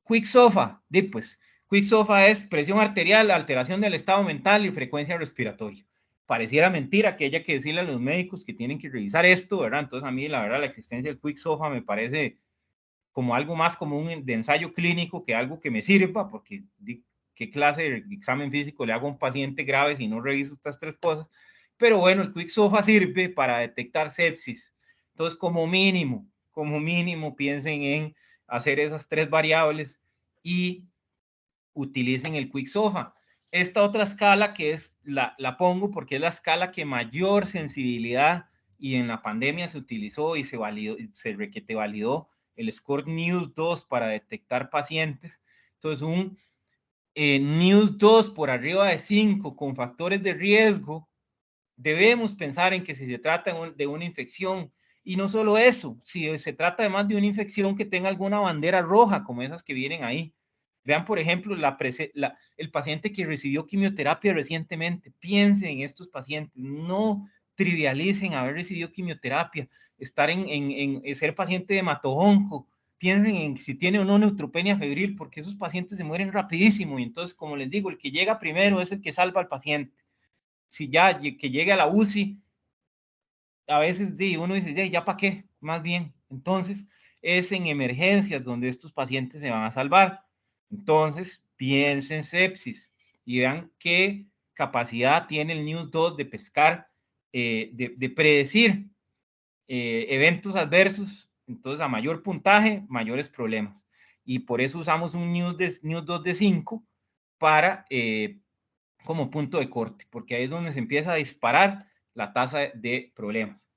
Quick SOFA, pues, Quick SOFA es presión arterial, alteración del estado mental y frecuencia respiratoria. Pareciera mentira que haya que decirle a los médicos que tienen que revisar esto, ¿verdad? Entonces a mí la verdad la existencia del Quick SOFA me parece como algo más común de ensayo clínico que algo que me sirva, porque qué clase de examen físico le hago a un paciente grave si no reviso estas 3 cosas. Pero bueno, el Quick SOFA sirve para detectar sepsis. Entonces, como mínimo, piensen en hacer esas 3 variables y utilicen el Quick SOFA. Esta otra escala que es, la pongo porque es la escala que mayor sensibilidad, y en la pandemia se utilizó y se validó el score News 2 para detectar pacientes. Entonces, un News 2 por arriba de 5 con factores de riesgo, debemos pensar en que si se trata de una infección, y no solo eso, si se trata además de una infección que tenga alguna bandera roja, como esas que vienen ahí. Vean, por ejemplo, el paciente que recibió quimioterapia recientemente. Piensen en estos pacientes, no trivialicen haber recibido quimioterapia, ser paciente de hemato-onco. Piensen en si tiene o no neutropenia febril, porque esos pacientes se mueren rapidísimo, y entonces, como les digo, el que llega primero es el que salva al paciente. Si ya que llegue a la UCI, a veces uno dice, ya para qué, más bien. Entonces, es en emergencias donde estos pacientes se van a salvar. Entonces, piensen en sepsis y vean qué capacidad tiene el News 2 de pescar, de predecir eventos adversos. Entonces, a mayor puntaje, mayores problemas. Y por eso usamos un News 2 de 5 para como punto de corte, porque ahí es donde se empieza a disparar la tasa de problemas.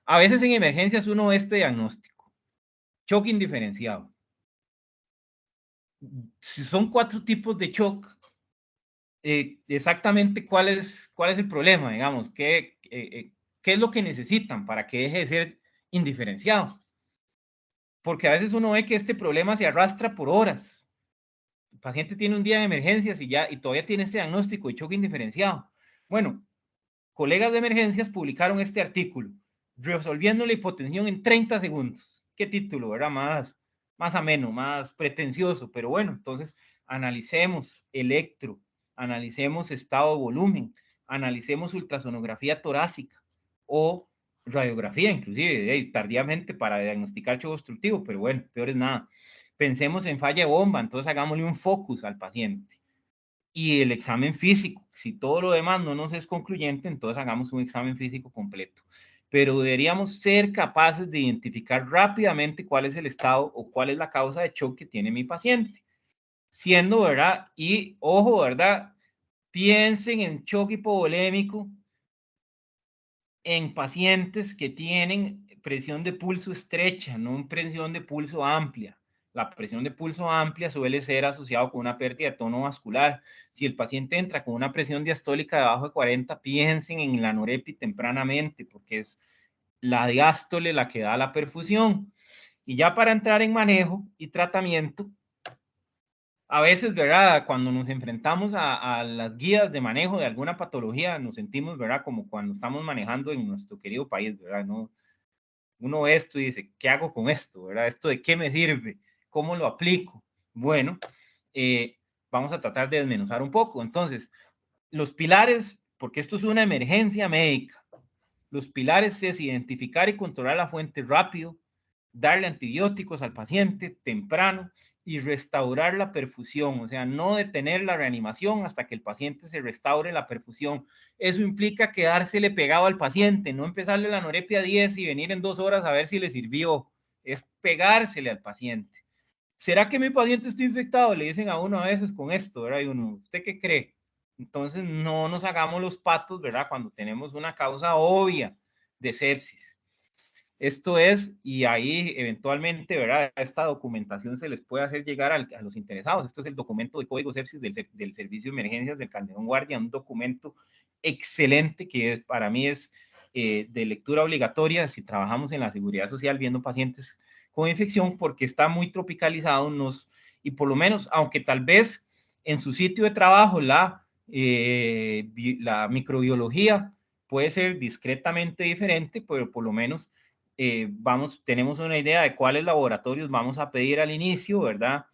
A veces en emergencias uno ve este diagnóstico: shock indiferenciado. Si son 4 tipos de shock, exactamente cuál es el problema, digamos, qué es lo que necesitan para que deje de ser indiferenciado. porque a veces uno ve que este problema se arrastra por horas. El paciente tiene un día de emergencias y todavía tiene este diagnóstico de choque indiferenciado. Bueno, colegas de emergencias publicaron este artículo, resolviendo la hipotensión en 30 segundos. ¿Qué título, verdad? Más ameno, más pretencioso, pero bueno, entonces analicemos electro, analicemos estado de volumen, analicemos ultrasonografía torácica o radiografía, inclusive tardíamente para diagnosticar choque obstructivo, pero bueno, peor es nada. Pensemos en falla de bomba, entonces hagámosle un focus al paciente. Y el examen físico, si todo lo demás no nos es concluyente, entonces hagamos un examen físico completo. Pero deberíamos ser capaces de identificar rápidamente cuál es el estado o cuál es la causa de choque que tiene mi paciente. Siendo, ¿verdad? Y ojo, ¿verdad? Piensen en choque hipovolémico en pacientes que tienen presión de pulso estrecha, no en presión de pulso amplia. La presión de pulso amplia suele ser asociado con una pérdida de tono vascular. Si el paciente entra con una presión diastólica debajo de 40, piensen en la norepi tempranamente, porque es la diástole la que da la perfusión. Y ya para entrar en manejo y tratamiento, a veces, ¿verdad? Cuando nos enfrentamos a las guías de manejo de alguna patología, nos sentimos, ¿verdad? Como cuando estamos manejando en nuestro querido país, ¿verdad? ¿No? Uno ve esto y dice, ¿qué hago con esto? ¿Verdad? ¿Esto de qué me sirve? ¿Cómo lo aplico? Bueno, vamos a tratar de desmenuzar un poco. Entonces, los pilares, porque esto es una emergencia médica, los pilares es identificar y controlar la fuente rápido, darle antibióticos al paciente temprano y restaurar la perfusión, o sea, no detener la reanimación hasta que el paciente se restaure la perfusión. Eso implica quedársele pegado al paciente, no empezarle la norepia 10 y venir en 2 horas a ver si le sirvió, es pegársele al paciente. ¿Será que mi paciente está infectado? Le dicen a uno a veces con esto, ¿verdad? Y uno, ¿usted qué cree? Entonces, no nos hagamos los patos, ¿verdad? Cuando tenemos una causa obvia de sepsis. Esto es, y ahí eventualmente, ¿verdad? Esta documentación se les puede hacer llegar a los interesados. Esto es el documento de código sepsis del Servicio de Emergencias del Calderón Guardia, un documento excelente que para mí es de lectura obligatoria si trabajamos en la seguridad social viendo pacientes con infección, porque está muy tropicalizado y por lo menos, aunque tal vez en su sitio de trabajo la microbiología puede ser discretamente diferente, pero por lo menos tenemos una idea de cuáles laboratorios vamos a pedir al inicio, ¿verdad?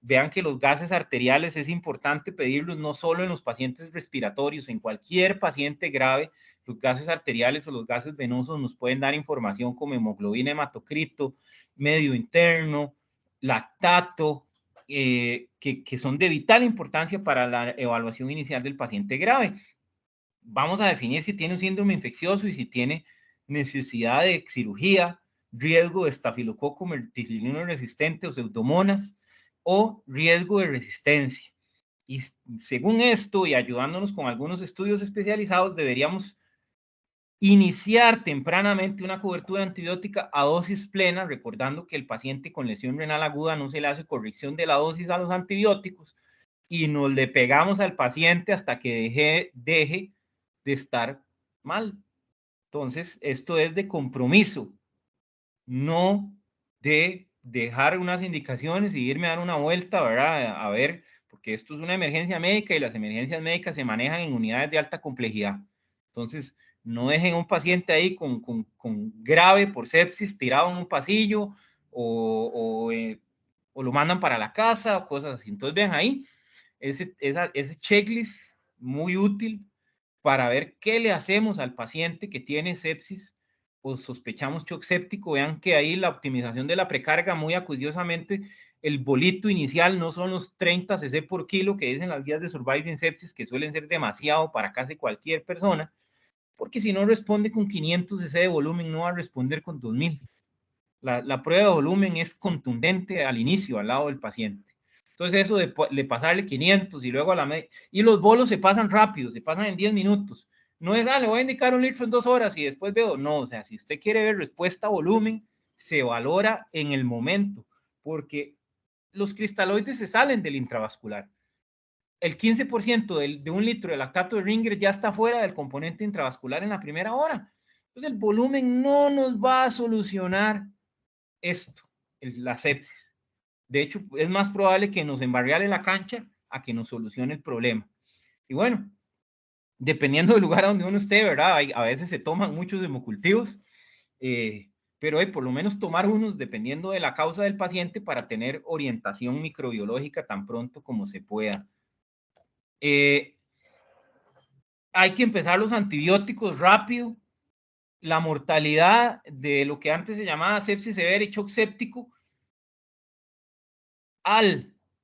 Vean que los gases arteriales es importante pedirlos no solo en los pacientes respiratorios, en cualquier paciente grave, los gases arteriales o los gases venosos nos pueden dar información como hemoglobina, hematocrito, medio interno, lactato, que son de vital importancia para la evaluación inicial del paciente grave. Vamos a definir si tiene un síndrome infeccioso y si tiene necesidad de cirugía, riesgo de estafilococo multicilino resistente o pseudomonas o riesgo de resistencia. Y según esto y ayudándonos con algunos estudios especializados, deberíamos iniciar tempranamente una cobertura antibiótica a dosis plena, recordando que el paciente con lesión renal aguda no se le hace corrección de la dosis a los antibióticos y nos le pegamos al paciente hasta que deje de estar mal. Entonces, esto es de compromiso, no de dejar unas indicaciones y irme a dar una vuelta, ¿verdad? A ver, porque esto es una emergencia médica y las emergencias médicas se manejan en unidades de alta complejidad. Entonces, no dejen un paciente ahí con grave por sepsis tirado en un pasillo o lo mandan para la casa o cosas así. Entonces, vean ahí, ese checklist muy útil para ver qué le hacemos al paciente que tiene sepsis o sospechamos shock séptico. Vean que ahí la optimización de la precarga, muy acudiosamente, el bolito inicial no son los 30 cc por kilo que dicen las guías de Surviving Sepsis, que suelen ser demasiado para casi cualquier persona, porque si no responde con 500 cc de volumen, no va a responder con 2000. La prueba de volumen es contundente al inicio, al lado del paciente. Entonces eso de pasarle 500 y luego a la media, y los bolos se pasan rápido, se pasan en 10 minutos. No es, le voy a indicar 1 litro en 2 horas y después veo, no, o sea, si usted quiere ver respuesta a volumen, se valora en el momento, porque los cristaloides se salen del intravascular. El 15% de 1 litro de lactato de Ringer ya está fuera del componente intravascular en la primera hora. Entonces el volumen no nos va a solucionar esto. la sepsis. De hecho, es más probable que nos embarriale la cancha a que nos solucione el problema. Y bueno, dependiendo del lugar a donde uno esté, ¿verdad? A veces se toman muchos hemocultivos, pero hay por lo menos tomar unos dependiendo de la causa del paciente para tener orientación microbiológica tan pronto como se pueda. Hay que empezar los antibióticos rápido. La mortalidad de lo que antes se llamaba sepsis severa y shock séptico,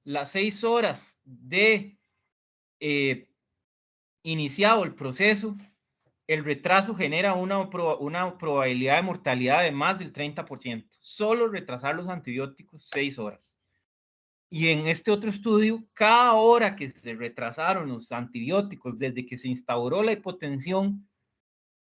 las 6 horas de iniciado el proceso, el retraso genera una probabilidad de mortalidad de más del 30%. Solo retrasar los antibióticos 6 horas. Y en este otro estudio, cada hora que se retrasaron los antibióticos desde que se instauró la hipotensión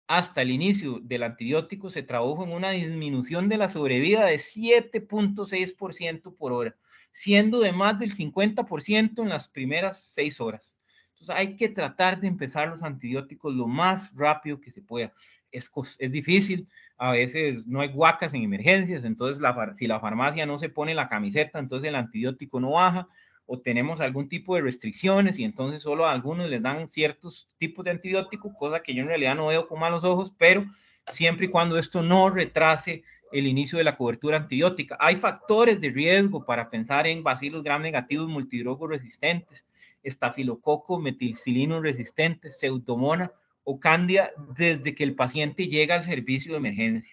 hasta el inicio del antibiótico se tradujo en una disminución de la sobrevida de 7.6% por hora, siendo de más del 50% en las primeras 6 horas. Entonces hay que tratar de empezar los antibióticos lo más rápido que se pueda. Es difícil, a veces no hay huacas en emergencias, entonces si la farmacia no se pone la camiseta, entonces el antibiótico no baja, o tenemos algún tipo de restricciones y entonces solo a algunos les dan ciertos tipos de antibióticos, cosa que yo en realidad no veo con malos ojos, pero siempre y cuando esto no retrase el inicio de la cobertura antibiótica. Hay factores de riesgo para pensar en bacilos gram negativos multidrogos resistentes, estafilococo metilcilino resistentes, pseudomonas o cándida desde que el paciente llega al servicio de emergencias.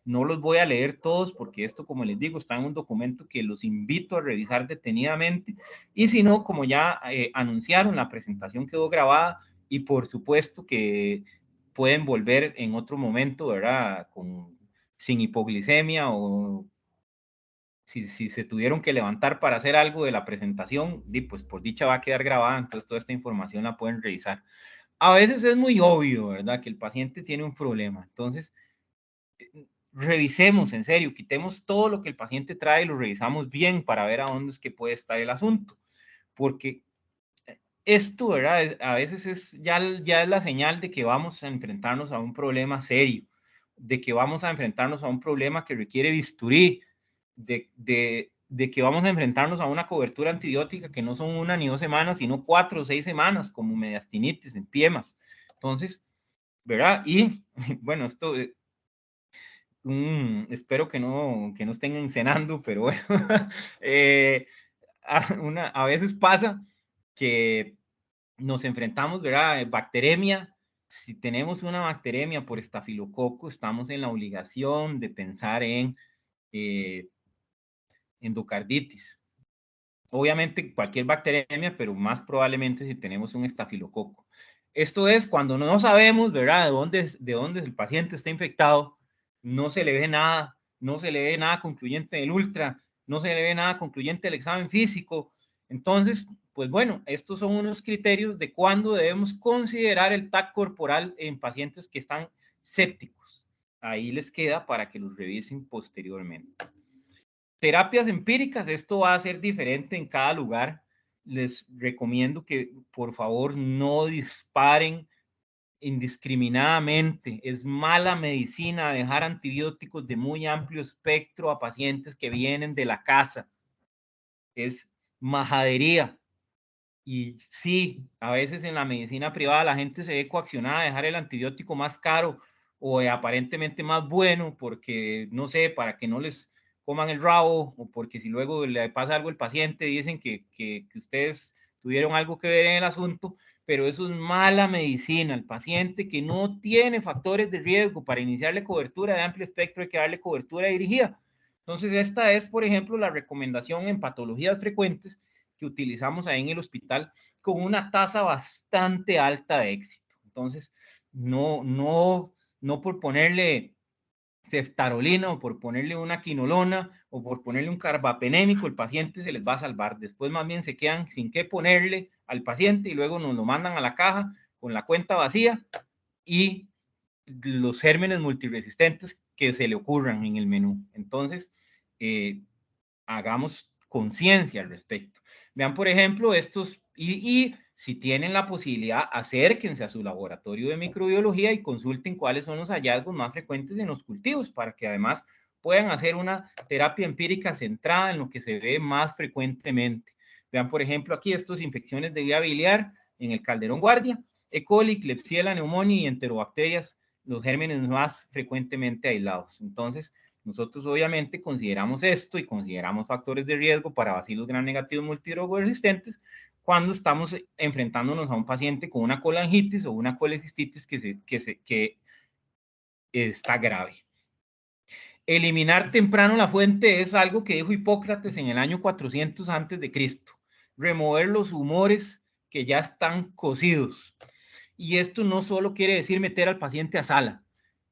No los voy a leer todos porque esto, como les digo, está en un documento que los invito a revisar detenidamente. Y si no, como ya anunciaron, la presentación quedó grabada y por supuesto que pueden volver en otro momento, ¿verdad? Sin hipoglicemia o si se tuvieron que levantar para hacer algo de la presentación, pues por dicha va a quedar grabada, entonces toda esta información la pueden revisar. A veces es muy obvio, ¿verdad? Que el paciente tiene un problema. Entonces, revisemos, en serio, quitemos todo lo que el paciente trae y lo revisamos bien para ver a dónde es que puede estar el asunto. Porque esto, ¿verdad? A veces ya es la señal de que vamos a enfrentarnos a un problema serio, de que vamos a enfrentarnos a un problema que requiere bisturí, de que vamos a enfrentarnos a una cobertura antibiótica que no son 1 ni 2 semanas, sino 4 o 6 semanas, como mediastinitis, empiemas. Entonces, ¿verdad? Y bueno, esto espero que no estén encenando, pero bueno, a veces pasa que nos enfrentamos, ¿verdad? Bacteremia. Si tenemos una bacteremia por estafilococo, estamos en la obligación de pensar en endocarditis. Obviamente cualquier bacteremia, pero más probablemente si tenemos un estafilococo. Esto es cuando no sabemos, ¿verdad? De dónde el paciente está infectado, no se le ve nada, no se le ve nada concluyente del ultra, no se le ve nada concluyente del examen físico. Entonces, pues bueno, estos son unos criterios de cuándo debemos considerar el TAC corporal en pacientes que están sépticos. Ahí les queda para que los revisen posteriormente. Terapias empíricas, esto va a ser diferente en cada lugar. Les recomiendo que por favor no disparen indiscriminadamente. Es mala medicina dejar antibióticos de muy amplio espectro a pacientes que vienen de la casa. Es majadería. Y sí, a veces en la medicina privada la gente se ve coaccionada a dejar el antibiótico más caro o aparentemente más bueno porque, no sé, para que no les coman el rabo o porque si luego le pasa algo al paciente dicen que ustedes tuvieron algo que ver en el asunto, pero eso es mala medicina. El paciente que no tiene factores de riesgo para iniciarle cobertura de amplio espectro hay que darle cobertura dirigida. Entonces esta es, por ejemplo, la recomendación en patologías frecuentes que utilizamos ahí en el hospital con una tasa bastante alta de éxito. Entonces, no por ponerle ceftarolina o por ponerle una quinolona o por ponerle un carbapenémico, el paciente se les va a salvar. Después más bien se quedan sin qué ponerle al paciente y luego nos lo mandan a la caja con la cuenta vacía y los gérmenes multiresistentes que se le ocurran en el menú. Entonces, hagamos conciencia al respecto. Vean, por ejemplo, estos, y si tienen la posibilidad, acérquense a su laboratorio de microbiología y consulten cuáles son los hallazgos más frecuentes en los cultivos para que además puedan hacer una terapia empírica centrada en lo que se ve más frecuentemente. Vean, por ejemplo, aquí estas infecciones de vía biliar en el Calderón Guardia, E. coli, Klebsiella pneumoniae y enterobacterias, los gérmenes más frecuentemente aislados. Entonces, nosotros obviamente consideramos esto y consideramos factores de riesgo para bacilos gram negativos multidrogoresistentes cuando estamos enfrentándonos a un paciente con una colangitis o una colecistitis que está grave. Eliminar temprano la fuente es algo que dijo Hipócrates en el año 400 antes de Cristo. Remover los humores que ya están cocidos. Y esto no solo quiere decir meter al paciente a sala.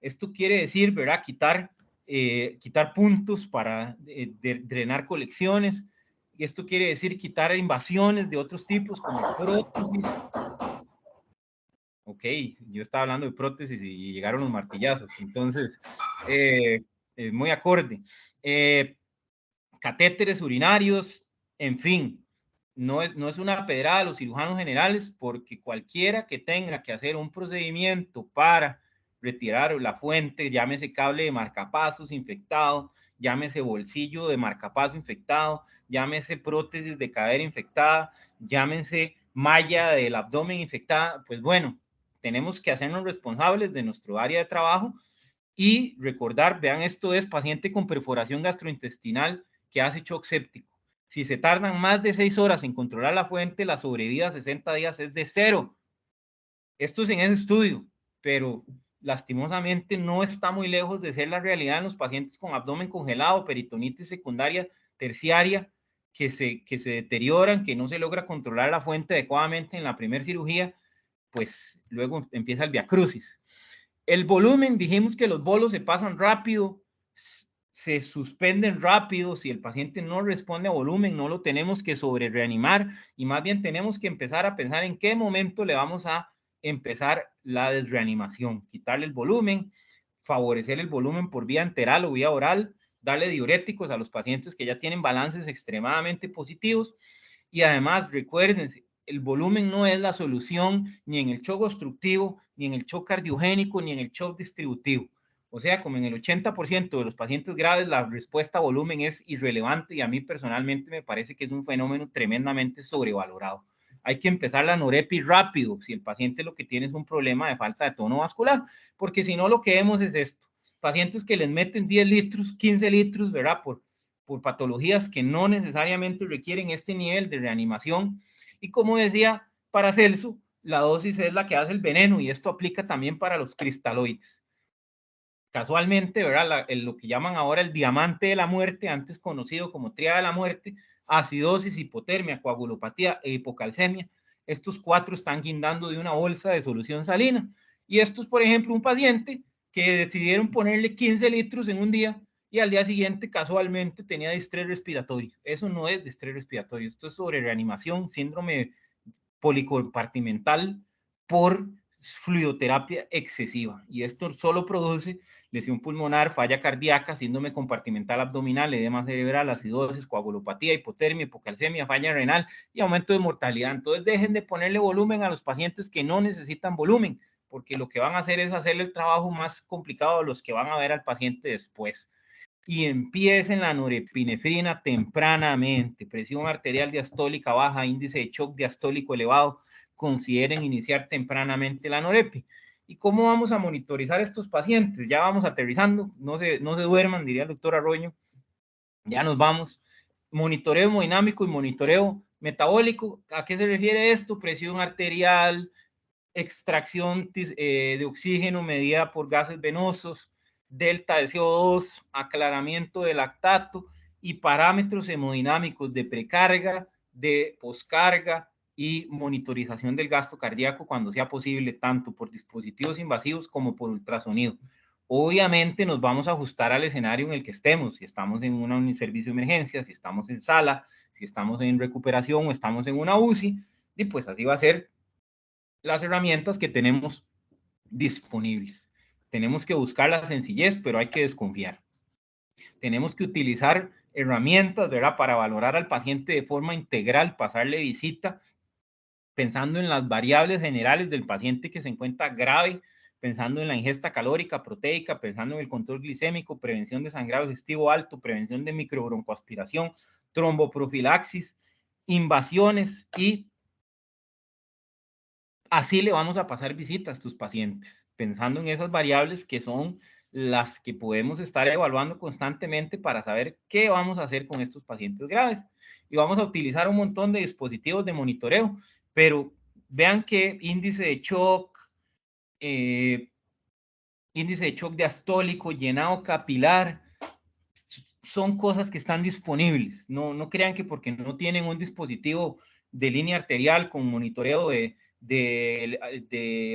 Esto quiere decir, ¿verdad?, quitar puntos para drenar colecciones. Y esto quiere decir quitar invasiones de otros tipos como prótesis. Ok, yo estaba hablando de prótesis y llegaron los martillazos. Entonces, es muy acorde. Catéteres urinarios, en fin, no es una pedrada a los cirujanos generales, porque cualquiera que tenga que hacer un procedimiento para retirar la fuente, llámese cable de marcapasos infectado, llámese bolsillo de marcapaso infectado, llámese prótesis de cadera infectada, llámese malla del abdomen infectada, pues bueno, tenemos que hacernos responsables de nuestro área de trabajo y recordar, vean, esto es paciente con perforación gastrointestinal que hace shock séptico. Si se tardan más de 6 horas en controlar la fuente, la sobrevida a 60 días es de 0. Esto es en ese estudio, pero lastimosamente no está muy lejos de ser la realidad en los pacientes con abdomen congelado, peritonitis secundaria, terciaria, que se deterioran, que no se logra controlar la fuente adecuadamente en la primera cirugía, pues luego empieza el viacrucis. El volumen, dijimos que los bolos se pasan rápido, se suspenden rápido. Si el paciente no responde a volumen, no lo tenemos que sobre reanimar y más bien tenemos que empezar a pensar en qué momento le vamos a empezar la desreanimación, quitarle el volumen, favorecer el volumen por vía enteral o vía oral, darle diuréticos a los pacientes que ya tienen balances extremadamente positivos y además recuérdense, el volumen no es la solución ni en el shock obstructivo, ni en el shock cardiogénico, ni en el shock distributivo. O sea, como en el 80% de los pacientes graves, la respuesta a volumen es irrelevante y a mí personalmente me parece que es un fenómeno tremendamente sobrevalorado. Hay que empezar la norepi rápido si el paciente lo que tiene es un problema de falta de tono vascular, porque si no lo que vemos es esto, pacientes que les meten 10 litros, 15 litros, ¿verdad? Por patologías que no necesariamente requieren este nivel de reanimación. Y como decía Paracelso, la dosis es la que hace el veneno y esto aplica también para los cristaloides. Casualmente, ¿verdad? Lo que llaman ahora el diamante de la muerte, antes conocido como tríada de la muerte, acidosis, hipotermia, coagulopatía e hipocalcemia. Estos 4 están guindando de una bolsa de solución salina. Y esto es, por ejemplo, un paciente que decidieron ponerle 15 litros en un día y al día siguiente casualmente tenía distrés respiratorio. Eso no es distrés respiratorio, esto es sobre reanimación, síndrome policompartimental por fluidoterapia excesiva. Y esto solo produce lesión pulmonar, falla cardíaca, síndrome compartimental abdominal, edema cerebral, acidosis, coagulopatía, hipotermia, hipocalcemia, falla renal y aumento de mortalidad. Entonces dejen de ponerle volumen a los pacientes que no necesitan volumen, porque lo que van a hacer es hacerle el trabajo más complicado a los que van a ver al paciente después. Y empiecen la norepinefrina tempranamente, presión arterial diastólica baja, índice de shock diastólico elevado, consideren iniciar tempranamente la norepi. ¿Y cómo vamos a monitorizar a estos pacientes? Ya vamos aterrizando, no se duerman, diría el doctor Arroyo, ya nos vamos. Monitoreo hemodinámico y monitoreo metabólico, ¿a qué se refiere esto? Presión arterial, extracción de oxígeno medida por gases venosos, delta de CO2, aclaramiento de lactato y parámetros hemodinámicos de precarga, de poscarga y monitorización del gasto cardíaco cuando sea posible, tanto por dispositivos invasivos como por ultrasonido. Obviamente nos vamos a ajustar al escenario en el que estemos, si estamos en un servicio de emergencia, si estamos en sala, si estamos en recuperación o estamos en una UCI, y pues así va a ser las herramientas que tenemos disponibles. Tenemos que buscar la sencillez, pero hay que desconfiar. Tenemos que utilizar herramientas, ¿verdad?, para valorar al paciente de forma integral, pasarle visita, pensando en las variables generales del paciente que se encuentra grave, pensando en la ingesta calórica, proteica, pensando en el control glicémico, prevención de sangrado digestivo alto, prevención de microbroncoaspiración, tromboprofilaxis, invasiones, y así le vamos a pasar visitas a tus pacientes, pensando en esas variables que son las que podemos estar evaluando constantemente para saber qué vamos a hacer con estos pacientes graves. Y vamos a utilizar un montón de dispositivos de monitoreo, pero vean que índice de shock diastólico, llenado capilar, son cosas que están disponibles. No crean que porque no tienen un dispositivo de línea arterial con monitoreo de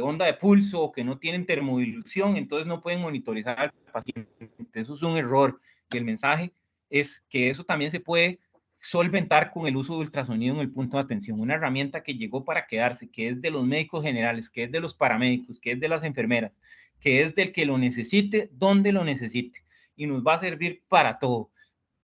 onda de pulso, o que no tienen termodilución, entonces no pueden monitorizar al paciente. Eso es un error. Y el mensaje es que eso también se puede solventar con el uso de ultrasonido en el punto de atención, una herramienta que llegó para quedarse, que es de los médicos generales, que es de los paramédicos, que es de las enfermeras, que es del que lo necesite, donde lo necesite, y nos va a servir para todo,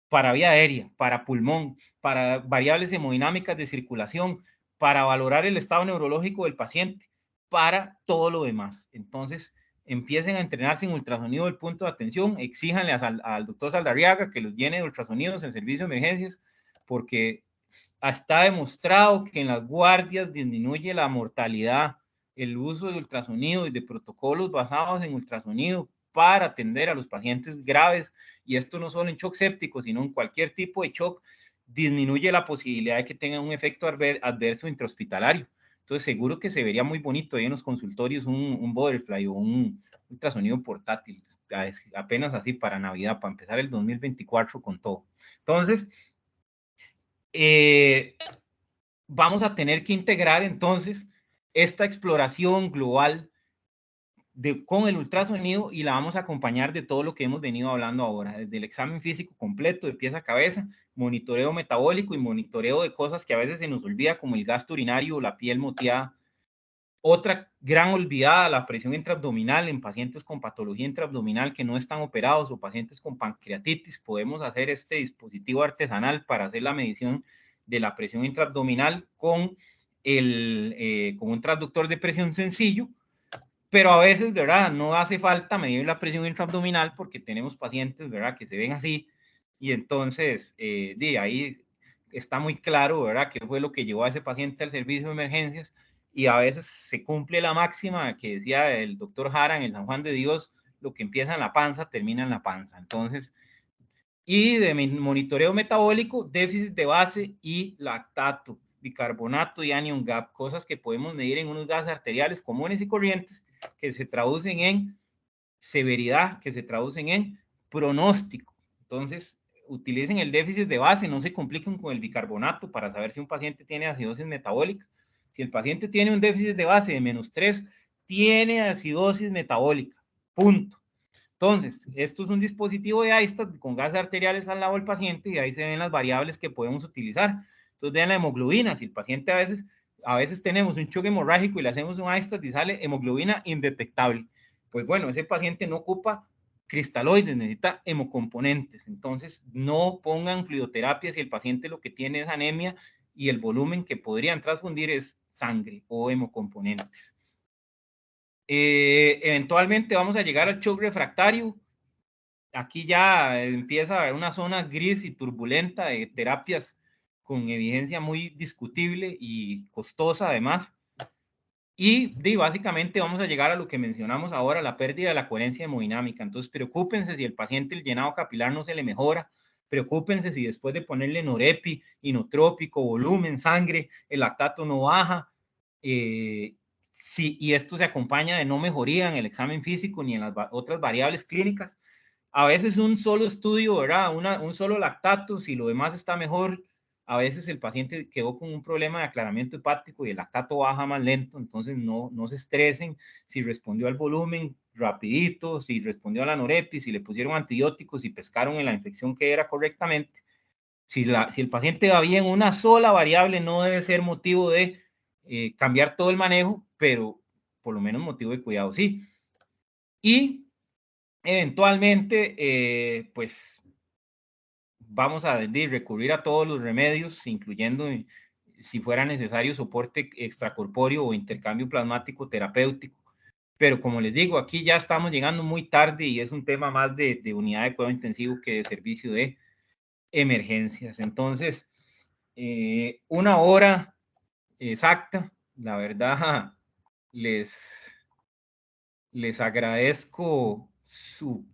para vía aérea, para pulmón, para variables hemodinámicas de circulación, para valorar el estado neurológico del paciente, para todo lo demás. Entonces, empiecen a entrenarse en ultrasonido del punto de atención, exíjanle al doctor Saldarriaga que los llene de ultrasonidos en servicio de emergencias, porque está demostrado que en las guardias disminuye la mortalidad el uso de ultrasonido y de protocolos basados en ultrasonido para atender a los pacientes graves, y esto no solo en shock séptico, sino en cualquier tipo de shock, disminuye la posibilidad de que tengan un efecto adverso intrahospitalario. Entonces, seguro que se vería muy bonito ahí en los consultorios un butterfly o un ultrasonido portátil, apenas así para Navidad, para empezar el 2024 con todo. Entonces, vamos a tener que integrar entonces esta exploración global con el ultrasonido, y la vamos a acompañar de todo lo que hemos venido hablando ahora, desde el examen físico completo de pies a cabeza, monitoreo metabólico y monitoreo de cosas que a veces se nos olvida, como el gasto urinario o la piel moteada. Otra gran olvidada, la presión intraabdominal en pacientes con patología intraabdominal que no están operados, o pacientes con pancreatitis. Podemos hacer este dispositivo artesanal para hacer la medición de la presión intraabdominal con un transductor de presión sencillo, pero a veces, ¿verdad? No hace falta medir la presión intraabdominal porque tenemos pacientes, ¿verdad?, que se ven así, y entonces de ahí está muy claro, ¿verdad?, qué fue lo que llevó a ese paciente al servicio de emergencias, y a veces se cumple la máxima que decía el doctor Jara en el San Juan de Dios: lo que empieza en la panza, termina en la panza. Entonces, y de monitoreo metabólico, déficit de base y lactato, bicarbonato y anion gap, cosas que podemos medir en unos gases arteriales comunes y corrientes, que se traducen en severidad, que se traducen en pronóstico. Entonces, utilicen el déficit de base, no se compliquen con el bicarbonato para saber si un paciente tiene acidosis metabólica. Si el paciente tiene un déficit de base de -3, tiene acidosis metabólica, punto. Entonces, esto es un dispositivo de ISTAT con gases arteriales al lado del paciente, y ahí se ven las variables que podemos utilizar. Entonces, vean la hemoglobina. Si el paciente a veces tenemos un shock hemorrágico y le hacemos un ISTAT y sale hemoglobina indetectable, pues bueno, ese paciente no ocupa cristaloides, necesita hemocomponentes. Entonces, no pongan fluidoterapia si el paciente lo que tiene es anemia y el volumen que podrían transfundir es sangre o hemocomponentes. Eventualmente vamos a llegar al shock refractario. Aquí ya empieza a haber una zona gris y turbulenta de terapias con evidencia muy discutible y costosa además. Y básicamente vamos a llegar a lo que mencionamos ahora, la pérdida de la coherencia hemodinámica. Entonces, preocúpense si el paciente el llenado capilar no se le mejora. Preocúpense si después de ponerle norepi, inotrópico, volumen, sangre, el lactato no baja. Y esto se acompaña de no mejoría en el examen físico ni en las otras variables clínicas. A veces un solo estudio, ¿verdad? Un solo lactato, si lo demás está mejor, a veces el paciente quedó con un problema de aclaramiento hepático y el lactato baja más lento. Entonces no se estresen si respondió al volumen rapidito, si respondió a la norepi, si le pusieron antibióticos, si pescaron en la infección que era correctamente. Si el paciente va bien, una sola variable no debe ser motivo de cambiar todo el manejo, pero por lo menos motivo de cuidado sí. Y eventualmente, pues vamos a recurrir a todos los remedios, incluyendo, si fuera necesario, soporte extracorpóreo o intercambio plasmático terapéutico. pero como les digo, aquí ya estamos llegando muy tarde y es un tema más de unidad de cuidado intensivo que de servicio de emergencias. Entonces, 1 hora exacta, la verdad, les agradezco su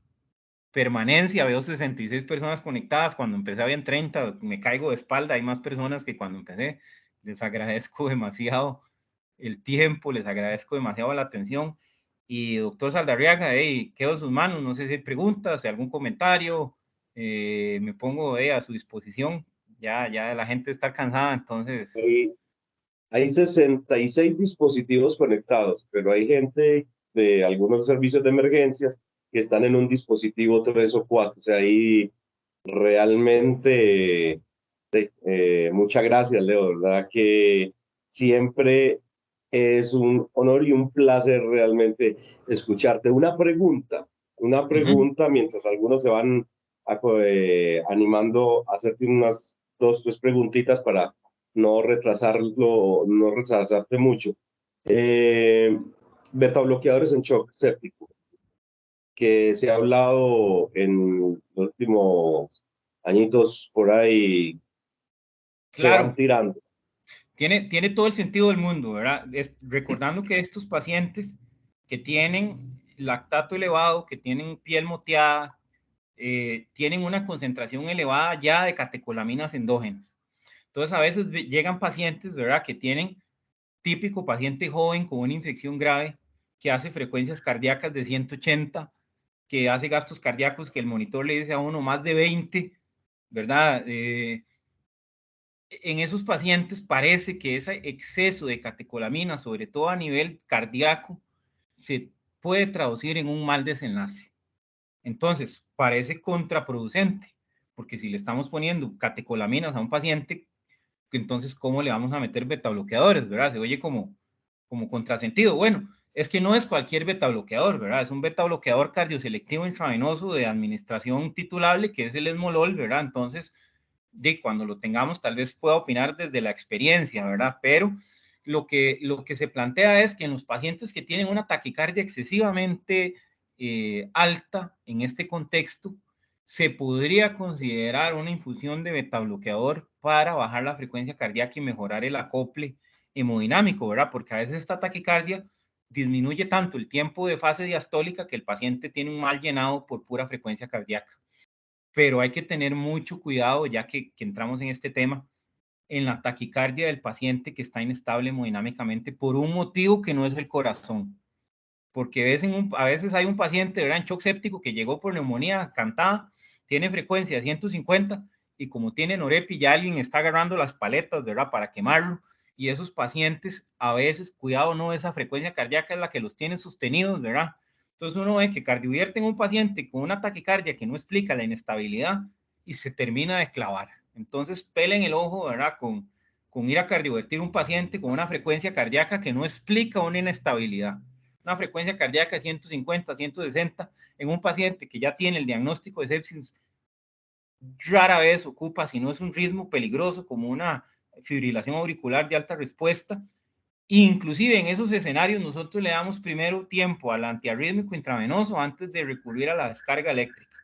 permanencia. Veo 66 personas conectadas, cuando empecé habían 30, me caigo de espalda, hay más personas que cuando empecé. Les agradezco demasiado el tiempo, les agradezco demasiado la atención. Y doctor Saldarriaga, quedo en sus manos, no sé si hay preguntas, si algún comentario, me pongo a su disposición. Ya la gente está cansada, entonces... Hay 66 dispositivos conectados, pero hay gente de algunos servicios de emergencias que están en un dispositivo 3 o 4. O sea, ahí realmente muchas gracias, Leo, ¿verdad? Que siempre es un honor y un placer realmente escucharte. Una pregunta mientras algunos se van animando a hacerte unas 2, 3 preguntitas para no retrasarte mucho. Betabloqueadores en shock séptico, que se ha hablado en los últimos añitos por ahí, se van Claro, tirando. tiene todo el sentido del mundo, ¿verdad? Recordando que estos pacientes que tienen lactato elevado, que tienen piel moteada, tienen una concentración elevada ya de catecolaminas endógenas. Entonces, a veces llegan pacientes, ¿verdad?, que tienen, típico paciente joven con una infección grave, que hace frecuencias cardíacas de 180, que hace gastos cardíacos que el monitor le dice a uno más de 20, ¿verdad? En esos pacientes parece que ese exceso de catecolamina, sobre todo a nivel cardíaco, se puede traducir en un mal desenlace. Entonces, parece contraproducente, porque si le estamos poniendo catecolaminas a un paciente, entonces, ¿cómo le vamos a meter betabloqueadores, verdad? Se oye como contrasentido. Bueno, es que no es cualquier betabloqueador, ¿verdad? Es un betabloqueador cardioselectivo intravenoso de administración titulable, que es el esmolol, ¿verdad? Entonces, cuando lo tengamos, tal vez pueda opinar desde la experiencia, ¿verdad? Pero lo que se plantea es que en los pacientes que tienen una taquicardia excesivamente alta en este contexto, se podría considerar una infusión de betabloqueador para bajar la frecuencia cardíaca y mejorar el acople hemodinámico, ¿verdad? Porque a veces esta taquicardia disminuye tanto el tiempo de fase diastólica que el paciente tiene un mal llenado por pura frecuencia cardíaca. Pero hay que tener mucho cuidado, ya que entramos en este tema, en la taquicardia del paciente que está inestable hemodinámicamente por un motivo que no es el corazón. Porque a veces hay un paciente, ¿verdad?, en shock séptico que llegó por neumonía cantada, tiene frecuencia de 150 y como tiene norepi ya alguien está agarrando las paletas, ¿verdad?, para quemarlo. Y esos pacientes, a veces, cuidado, no, esa frecuencia cardíaca es la que los tiene sostenidos, ¿verdad? Entonces uno ve que cardiovierten un paciente con una taquicardia que no explica la inestabilidad y se termina de clavar. Entonces pelen el ojo, ¿verdad?, con ir a cardiovertir un paciente con una frecuencia cardíaca que no explica una inestabilidad. Una frecuencia cardíaca de 150, 160 en un paciente que ya tiene el diagnóstico de sepsis, rara vez ocupa, si no es un ritmo peligroso como una fibrilación auricular de alta respuesta. Inclusive en esos escenarios nosotros le damos primero tiempo al antiarrítmico intravenoso antes de recurrir a la descarga eléctrica,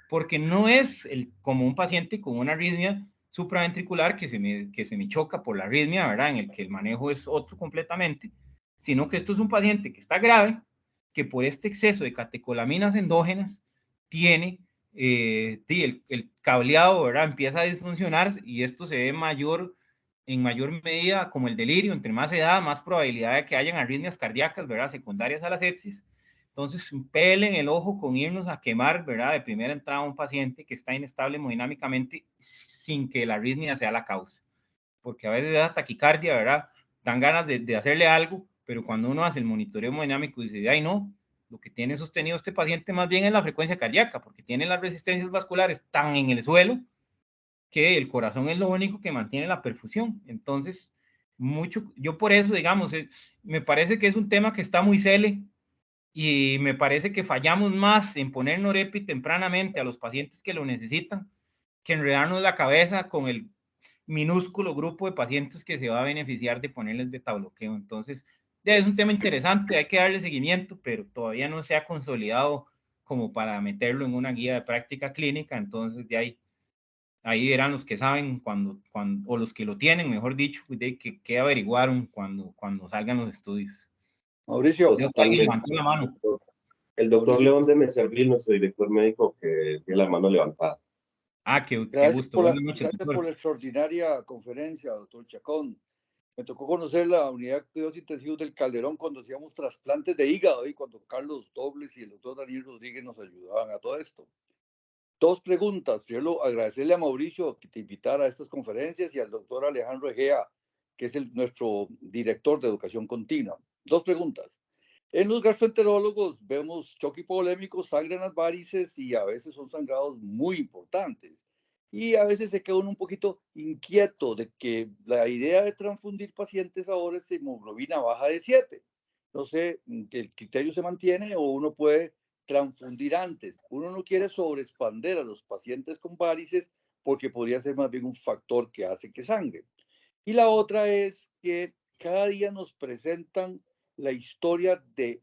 porque no es como un paciente con una arritmia supraventricular que se me choca por la arritmia, ¿verdad?, en el que el manejo es otro completamente, sino que esto es un paciente que está grave, que por este exceso de catecolaminas endógenas tiene el cableado, ¿verdad?, empieza a disfuncionar y esto se ve en mayor medida como el delirio. Entre más edad, más probabilidad de que hayan arritmias cardíacas, ¿verdad?, secundarias a la sepsis. Entonces, pelen el ojo con irnos a quemar, ¿verdad?, de primera entrada a un paciente que está inestable hemodinámicamente sin que la arritmia sea la causa. Porque a veces da taquicardia, ¿verdad?, dan ganas de hacerle algo, pero cuando uno hace el monitoreo hemodinámico dice, ay no, lo que tiene sostenido este paciente más bien es la frecuencia cardíaca, porque tiene las resistencias vasculares tan en el suelo que el corazón es lo único que mantiene la perfusión. Entonces, yo por eso, digamos, me parece que es un tema que está muy cele y me parece que fallamos más en poner norepi tempranamente a los pacientes que lo necesitan que enredarnos la cabeza con el minúsculo grupo de pacientes que se va a beneficiar de ponerles betabloqueo. Entonces, es un tema interesante, hay que darle seguimiento, pero todavía no se ha consolidado como para meterlo en una guía de práctica clínica. Entonces de ahí verán los que saben o los que lo tienen, mejor dicho, de que averiguaron cuando salgan los estudios. Mauricio, Creo que alguien levantó la mano. El doctor Mauricio. León de Meservil, nuestro director médico, que tiene la mano levantada. Qué Gracias gusto. Buenas noches, gracias doctor. por la extraordinaria conferencia, doctor Chacón. Me tocó conocer la unidad de cuidados intensivos del Calderón cuando hacíamos trasplantes de hígado y cuando Carlos Dobles y el doctor Daniel Rodríguez nos ayudaban a todo esto. Dos preguntas. Primero, agradecerle a Mauricio que te invitara a estas conferencias y al doctor Alejandro Egea, que es nuestro director de educación continua. Dos preguntas. En los gastroenterólogos vemos choque polémico, sangre en las varices y a veces son sangrados muy importantes. Y a veces se queda uno un poquito inquieto de que la idea de transfundir pacientes ahora es hemoglobina baja de 7. No sé, ¿el criterio se mantiene o uno puede transfundir antes? Uno no quiere sobreexpander a los pacientes con varices porque podría ser más bien un factor que hace que sangre. Y la otra es que cada día nos presentan la historia de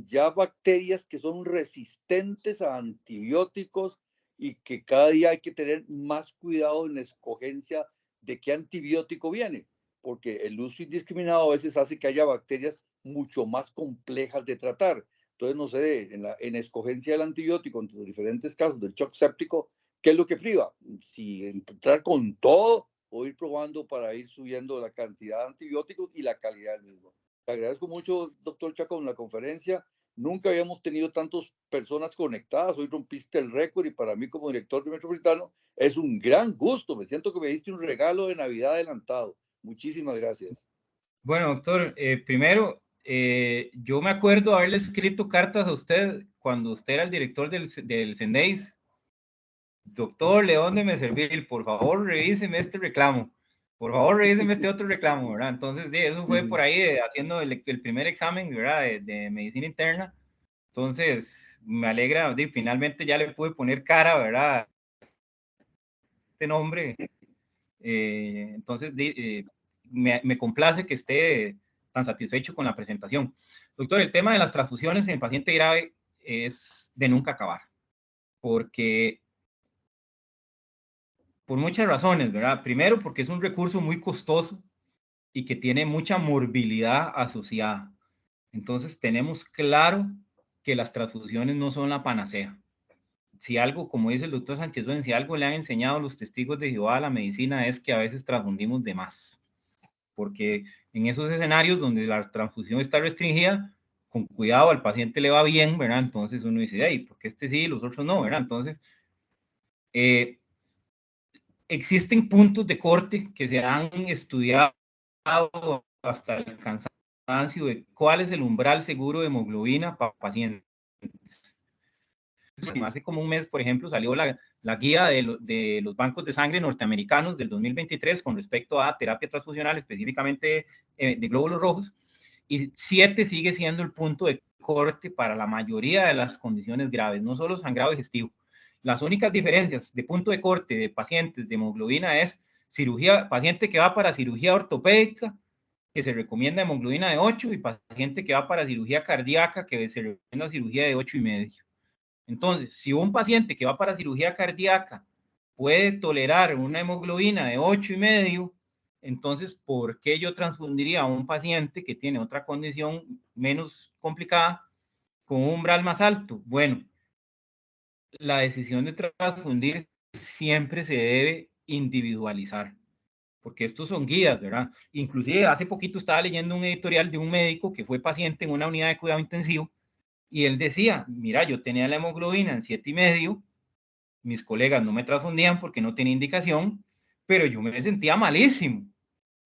ya bacterias que son resistentes a antibióticos y que cada día hay que tener más cuidado en la escogencia de qué antibiótico viene, porque el uso indiscriminado a veces hace que haya bacterias mucho más complejas de tratar. Entonces, no sé, en la escogencia del antibiótico, entre los diferentes casos del shock séptico, ¿qué es lo que priva? Si entrar con todo o ir probando para ir subiendo la cantidad de antibióticos y la calidad del mismo. Te agradezco mucho, doctor Chacón, la conferencia. Nunca habíamos tenido tantas personas conectadas. Hoy rompiste el récord y para mí como director de Metropolitano es un gran gusto. Me siento que me diste un regalo de Navidad adelantado. Muchísimas gracias. Bueno, doctor, primero, yo me acuerdo haberle escrito cartas a usted cuando usted era el director del CENDEIS. Doctor León de Meservil, por favor, revíseme este reclamo. Por favor, revíseme este otro reclamo, ¿verdad? Entonces, eso fue por ahí haciendo el primer examen, ¿verdad? De medicina interna. Entonces, me alegra, finalmente ya le pude poner cara, ¿verdad? Este nombre. Entonces, me complace que esté tan satisfecho con la presentación. Doctor, el tema de las transfusiones en paciente grave es de nunca acabar, porque por muchas razones, ¿verdad? Primero, porque es un recurso muy costoso y que tiene mucha morbilidad asociada. Entonces, tenemos claro que las transfusiones no son la panacea. Si algo, como dice el doctor Sánchez, si algo le han enseñado los testigos de Jehová a la medicina es que a veces transfundimos de más. Porque en esos escenarios donde la transfusión está restringida, con cuidado al paciente le va bien, ¿verdad? Entonces uno dice, ay, ¿por qué este sí y los otros no, ¿verdad? Entonces, existen puntos de corte que se han estudiado hasta el cansancio de cuál es el umbral seguro de hemoglobina para pacientes. Hace como un mes, por ejemplo, salió la guía de los bancos de sangre norteamericanos del 2023 con respecto a terapia transfusional, específicamente de glóbulos rojos, y 7 sigue siendo el punto de corte para la mayoría de las condiciones graves, no solo sangrado digestivo. Las únicas diferencias de punto de corte de pacientes de hemoglobina es paciente que va para cirugía ortopédica, que se recomienda hemoglobina de 8, y paciente que va para cirugía cardíaca, que se recomienda cirugía de 8,5. Entonces, si un paciente que va para cirugía cardíaca puede tolerar una hemoglobina de 8,5, entonces, ¿por qué yo transfundiría a un paciente que tiene otra condición menos complicada con un umbral más alto? Bueno, la decisión de transfundir siempre se debe individualizar, porque estos son guías, ¿verdad? Inclusive hace poquito estaba leyendo un editorial de un médico que fue paciente en una unidad de cuidado intensivo y él decía, mira, yo tenía la hemoglobina en 7,5, mis colegas no me transfundían porque no tenía indicación, pero yo me sentía malísimo,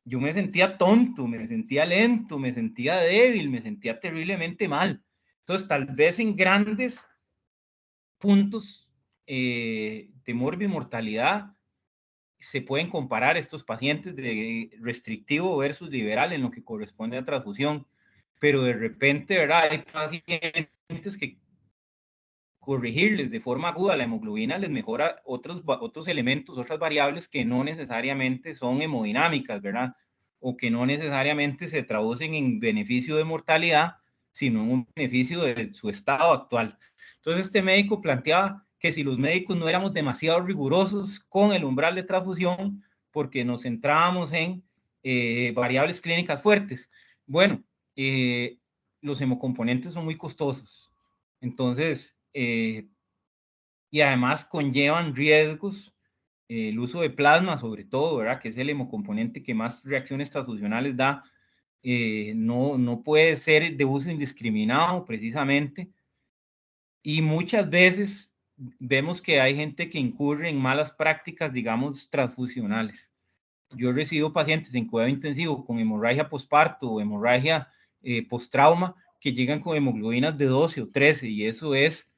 yo me sentía tonto, me sentía lento, me sentía débil, me sentía terriblemente mal. Entonces, tal vez en grandes puntos de morbimortalidad se pueden comparar estos pacientes de restrictivo versus liberal en lo que corresponde a transfusión, pero de repente, ¿verdad? Hay pacientes que corregirles de forma aguda la hemoglobina les mejora otros elementos, otras variables que no necesariamente son hemodinámicas, ¿verdad? o que no necesariamente se traducen en beneficio de mortalidad, sino en un beneficio de su estado actual. Entonces este médico planteaba que si los médicos no éramos demasiado rigurosos con el umbral de transfusión, porque nos centrábamos en variables clínicas fuertes. Bueno, los hemocomponentes son muy costosos, entonces, y además conllevan riesgos, el uso de plasma sobre todo, ¿verdad? Que es el hemocomponente que más reacciones transfusionales da, no puede ser de uso indiscriminado precisamente, y muchas veces vemos que hay gente que incurre en malas prácticas, digamos, transfusionales. Yo recibo pacientes en cuidado intensivo con hemorragia posparto o hemorragia postrauma que llegan con hemoglobinas de 12 o 13, y eso es,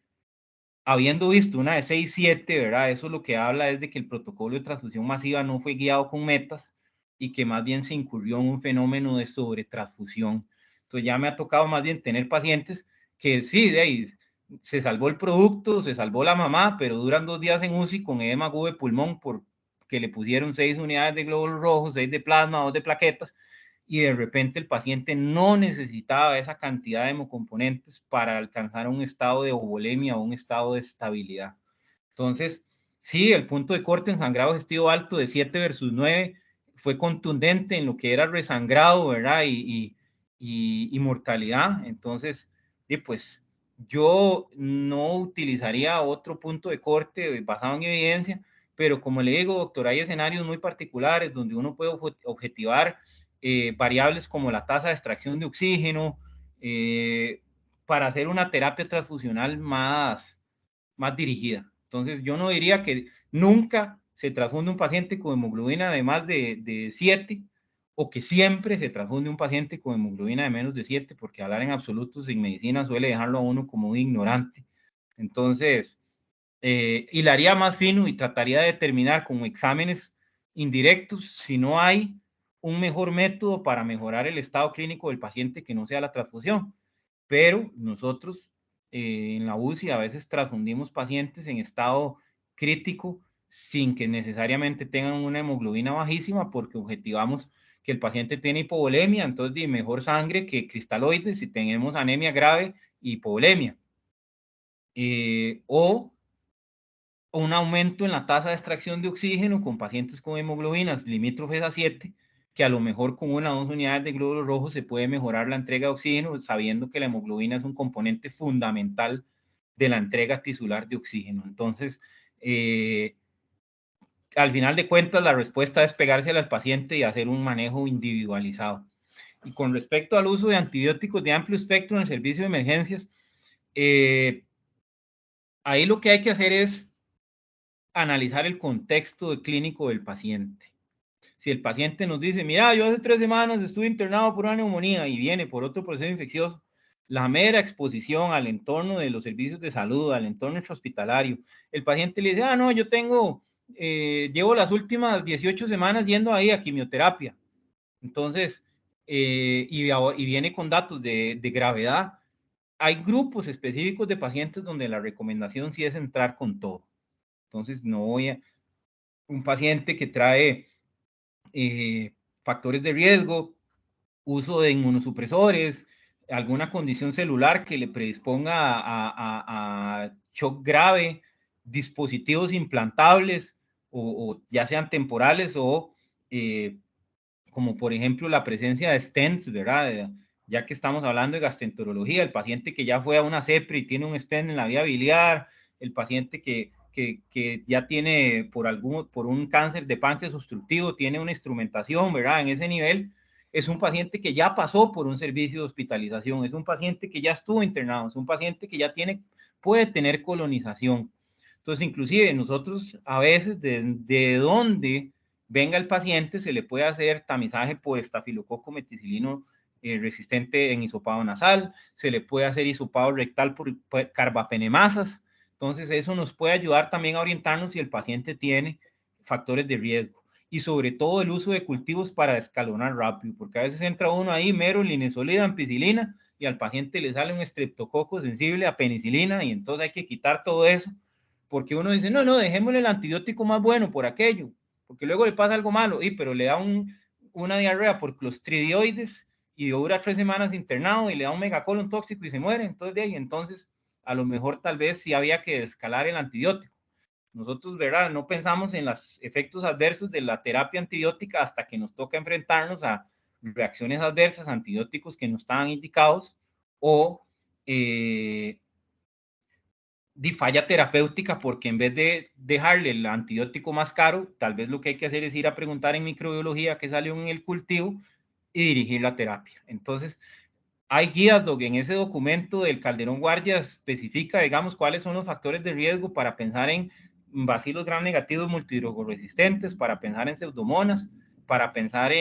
habiendo visto una de 6, 7, ¿verdad? Eso lo que habla es de que el protocolo de transfusión masiva no fue guiado con metas y que más bien se incurrió en un fenómeno de sobretransfusión. Entonces ya me ha tocado más bien tener pacientes que sí, de ahí se salvó el producto, se salvó la mamá, pero duran 2 días en UCI con edema agudo de pulmón porque le pusieron 6 unidades de glóbulos rojos, 6 de plasma, 2 de plaquetas, y de repente el paciente no necesitaba esa cantidad de hemocomponentes para alcanzar un estado de euvolemia o un estado de estabilidad. Entonces, sí, el punto de corte en sangrado digestivo alto de 7 versus 9 fue contundente en lo que era resangrado, ¿verdad? Y mortalidad. Entonces, pues yo no utilizaría otro punto de corte basado en evidencia, pero como le digo, doctor, hay escenarios muy particulares donde uno puede objetivar variables como la tasa de extracción de oxígeno, para hacer una terapia transfusional más dirigida. Entonces, yo no diría que nunca se transfunde un paciente con hemoglobina de más de 7, o que siempre se transfunde un paciente con hemoglobina de menos de 7, porque hablar en absolutos en medicina suele dejarlo a uno como un ignorante. Entonces, hilaría más fino y trataría de determinar con exámenes indirectos si no hay un mejor método para mejorar el estado clínico del paciente que no sea la transfusión. Pero nosotros en la UCI a veces transfundimos pacientes en estado crítico sin que necesariamente tengan una hemoglobina bajísima, porque objetivamos que el paciente tiene hipovolemia, entonces de mejor sangre que cristaloides si tenemos anemia grave y hipovolemia. O un aumento en la tasa de extracción de oxígeno con pacientes con hemoglobinas limítrofes a 7, que a lo mejor con 1 o 2 unidades de glóbulos rojos se puede mejorar la entrega de oxígeno, sabiendo que la hemoglobina es un componente fundamental de la entrega tisular de oxígeno. Entonces, al final de cuentas, la respuesta es pegarse al paciente y hacer un manejo individualizado. Y con respecto al uso de antibióticos de amplio espectro en el servicio de emergencias, ahí lo que hay que hacer es analizar el contexto clínico del paciente. Si el paciente nos dice, mira, yo hace 3 semanas estuve internado por una neumonía y viene por otro proceso infeccioso, la mera exposición al entorno de los servicios de salud, al entorno hospitalario, el paciente le dice, no, yo llevo las últimas 18 semanas yendo ahí a quimioterapia. Entonces, y viene con datos de gravedad. Hay grupos específicos de pacientes donde la recomendación sí es entrar con todo. Entonces, no voy a un paciente que trae factores de riesgo, uso de inmunosupresores, alguna condición celular que le predisponga a shock grave, dispositivos implantables, o ya sean temporales o como por ejemplo la presencia de stents, ¿verdad? Ya que estamos hablando de gastroenterología, el paciente que ya fue a una CEPRI y tiene un stent en la vía biliar, el paciente que ya tiene por un cáncer de páncreas obstructivo, tiene una instrumentación, ¿verdad? En ese nivel, es un paciente que ya pasó por un servicio de hospitalización, es un paciente que ya estuvo internado, es un paciente que ya puede tener colonización. Entonces, inclusive nosotros a veces, de dónde venga el paciente, se le puede hacer tamizaje por estafilococo meticilino resistente en hisopado nasal, se le puede hacer hisopado rectal por carbapenemasas. Entonces, eso nos puede ayudar también a orientarnos si el paciente tiene factores de riesgo. Y sobre todo el uso de cultivos para escalonar rápido, porque a veces entra uno ahí mero linezolida, ampicilina, y al paciente le sale un estreptococo sensible a penicilina, y entonces hay que quitar todo eso, porque uno dice, no, dejémosle el antibiótico más bueno por aquello, porque luego le pasa algo malo, pero le da una diarrea por clostridioides y dura 3 semanas internado y le da un megacolon tóxico y se muere. Entonces, de ahí, entonces a lo mejor tal vez sí había que escalar el antibiótico. Nosotros, ¿verdad? No pensamos en los efectos adversos de la terapia antibiótica hasta que nos toca enfrentarnos a reacciones adversas, antibióticos que no estaban indicados o de falla terapéutica, porque en vez de dejarle el antibiótico más caro, tal vez lo que hay que hacer es ir a preguntar en microbiología qué salió en el cultivo y dirigir la terapia. Entonces, hay guías, en ese documento del Calderón Guardia especifica, digamos, cuáles son los factores de riesgo para pensar en bacilos gram negativos multidrogoresistentes, para pensar en pseudomonas, para pensar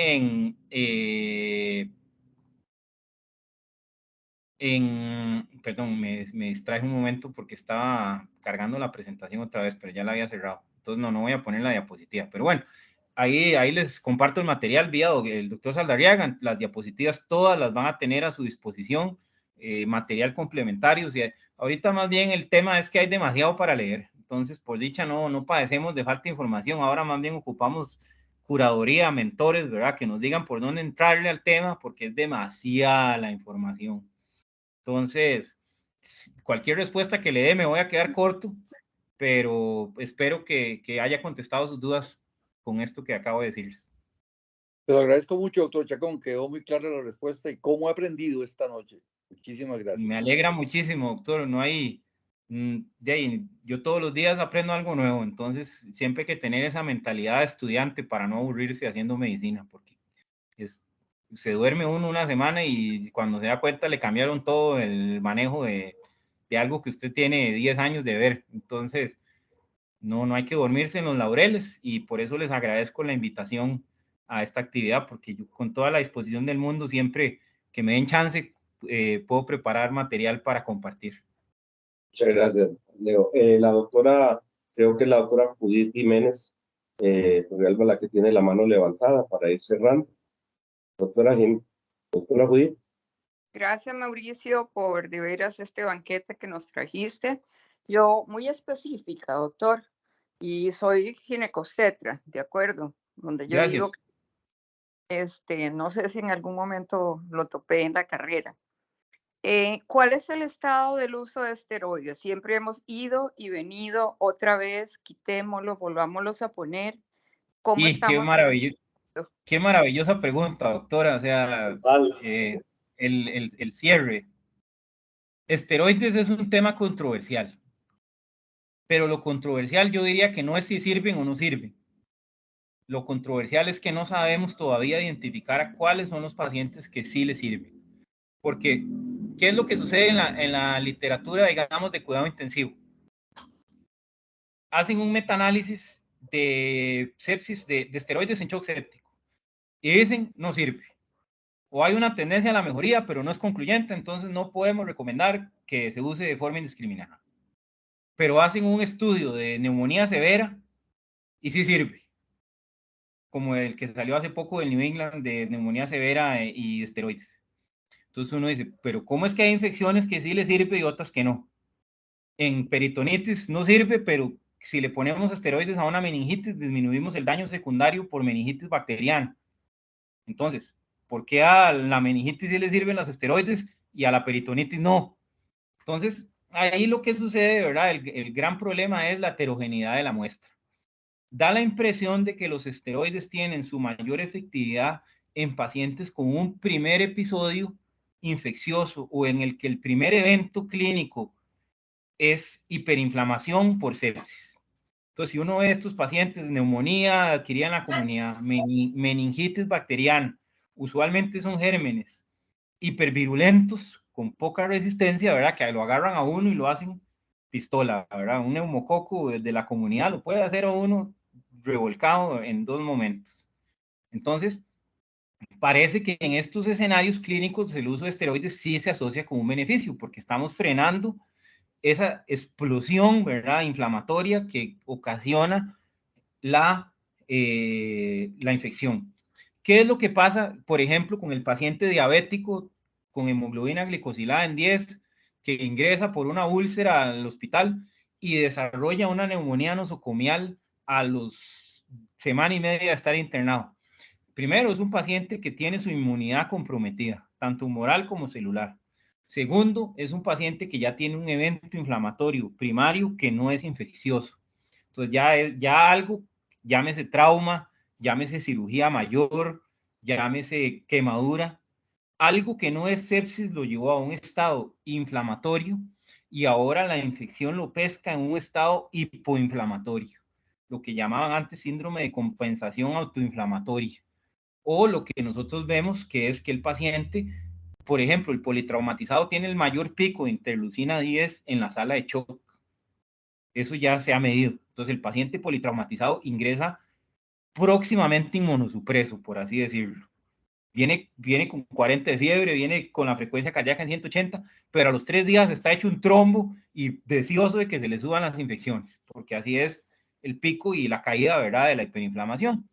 perdón, me distraje un momento porque estaba cargando la presentación otra vez, pero ya la había cerrado. Entonces no voy a poner la diapositiva. Pero bueno, ahí les comparto el material vía el doctor Saldarriaga. Las diapositivas todas las van a tener a su disposición, material complementario. O sea, ahorita más bien el tema es que hay demasiado para leer. Entonces, por dicha, no padecemos de falta de información. Ahora más bien ocupamos curaduría, mentores, ¿verdad? Que nos digan por dónde entrarle al tema, porque es demasiada la información. Entonces, cualquier respuesta que le dé me voy a quedar corto, pero espero que haya contestado sus dudas con esto que acabo de decirles. Te lo agradezco mucho, doctor Chacón. Quedó muy clara la respuesta y cómo he aprendido esta noche. Muchísimas gracias. Me alegra muchísimo, doctor. No hay, de ahí, yo todos los días aprendo algo nuevo, entonces siempre hay que tener esa mentalidad de estudiante para no aburrirse haciendo medicina, porque se duerme uno una semana y cuando se da cuenta le cambiaron todo el manejo de algo que usted tiene 10 años de ver. Entonces, no hay que dormirse en los laureles, y por eso les agradezco la invitación a esta actividad, porque yo con toda la disposición del mundo, siempre que me den chance, puedo preparar material para compartir. Muchas gracias, Leo. La doctora, creo que la doctora Judith Jiménez, Alba, la que tiene la mano levantada para ir cerrando. Doctora Judith. Gracias, Mauricio, por de veras este banquete que nos trajiste. Yo, muy específica, doctor, y soy ginecobstetra, ¿de acuerdo? Donde yo Gracias. digo, no sé si en algún momento lo topé en la carrera. ¿Cuál es el estado del uso de esteroides? Siempre hemos ido y venido, otra vez, quitémoslo, volvámoslos a poner. ¿Cómo Y estamos? qué maravillosa pregunta, doctora. O sea, el cierre. Esteroides es un tema controversial, pero lo controversial yo diría que no es si sirven o no sirven. Lo controversial es que no sabemos todavía identificar a cuáles son los pacientes que sí les sirven. Porque, ¿qué es lo que sucede en la literatura, digamos, de cuidado intensivo? Hacen un metaanálisis de sepsis, de esteroides en shock séptico, y dicen, no sirve. O hay una tendencia a la mejoría, pero no es concluyente, entonces no podemos recomendar que se use de forma indiscriminada. Pero hacen un estudio de neumonía severa y sí sirve, como el que salió hace poco del New England de neumonía severa y esteroides. Entonces uno dice, pero ¿cómo es que hay infecciones que sí le sirve y otras que no? En peritonitis no sirve, pero si le ponemos esteroides a una meningitis, disminuimos el daño secundario por meningitis bacteriana. Entonces, ¿por qué a la meningitis sí le sirven los esteroides y a la peritonitis no? Entonces, ahí lo que sucede, ¿verdad? El gran problema es la heterogeneidad de la muestra. Da la impresión de que los esteroides tienen su mayor efectividad en pacientes con un primer episodio infeccioso o en el que el primer evento clínico es hiperinflamación por sepsis. Entonces, si uno ve estos pacientes de neumonía adquirida en la comunidad, meningitis bacteriana, usualmente son gérmenes hipervirulentos con poca resistencia, ¿verdad? Que lo agarran a uno y lo hacen pistola, ¿verdad? Un neumococo de la comunidad lo puede hacer a uno revolcado en 2 momentos. Entonces, parece que en estos escenarios clínicos el uso de esteroides sí se asocia con un beneficio, porque estamos frenando esa explosión, ¿verdad?, inflamatoria que ocasiona la infección. ¿Qué es lo que pasa, por ejemplo, con el paciente diabético con hemoglobina glicosilada en 10 que ingresa por una úlcera al hospital y desarrolla una neumonía nosocomial a los semana y media de estar internado? Primero, es un paciente que tiene su inmunidad comprometida, tanto humoral como celular. Segundo, es un paciente que ya tiene un evento inflamatorio primario que no es infeccioso. Entonces ya algo, llámese trauma, llámese cirugía mayor, llámese quemadura, algo que no es sepsis lo llevó a un estado inflamatorio y ahora la infección lo pesca en un estado hipoinflamatorio, lo que llamaban antes síndrome de compensación autoinflamatoria, o lo que nosotros vemos que es que el paciente, por ejemplo, el politraumatizado tiene el mayor pico de interleucina 10 en la sala de shock. Eso ya se ha medido. Entonces el paciente politraumatizado ingresa próximamente inmunosupreso, por así decirlo. Viene con 40 de fiebre, viene con la frecuencia cardíaca en 180, pero a los 3 días está hecho un trombo y deseoso de que se le suban las infecciones, porque así es el pico y la caída, ¿verdad?, de la hiperinflamación.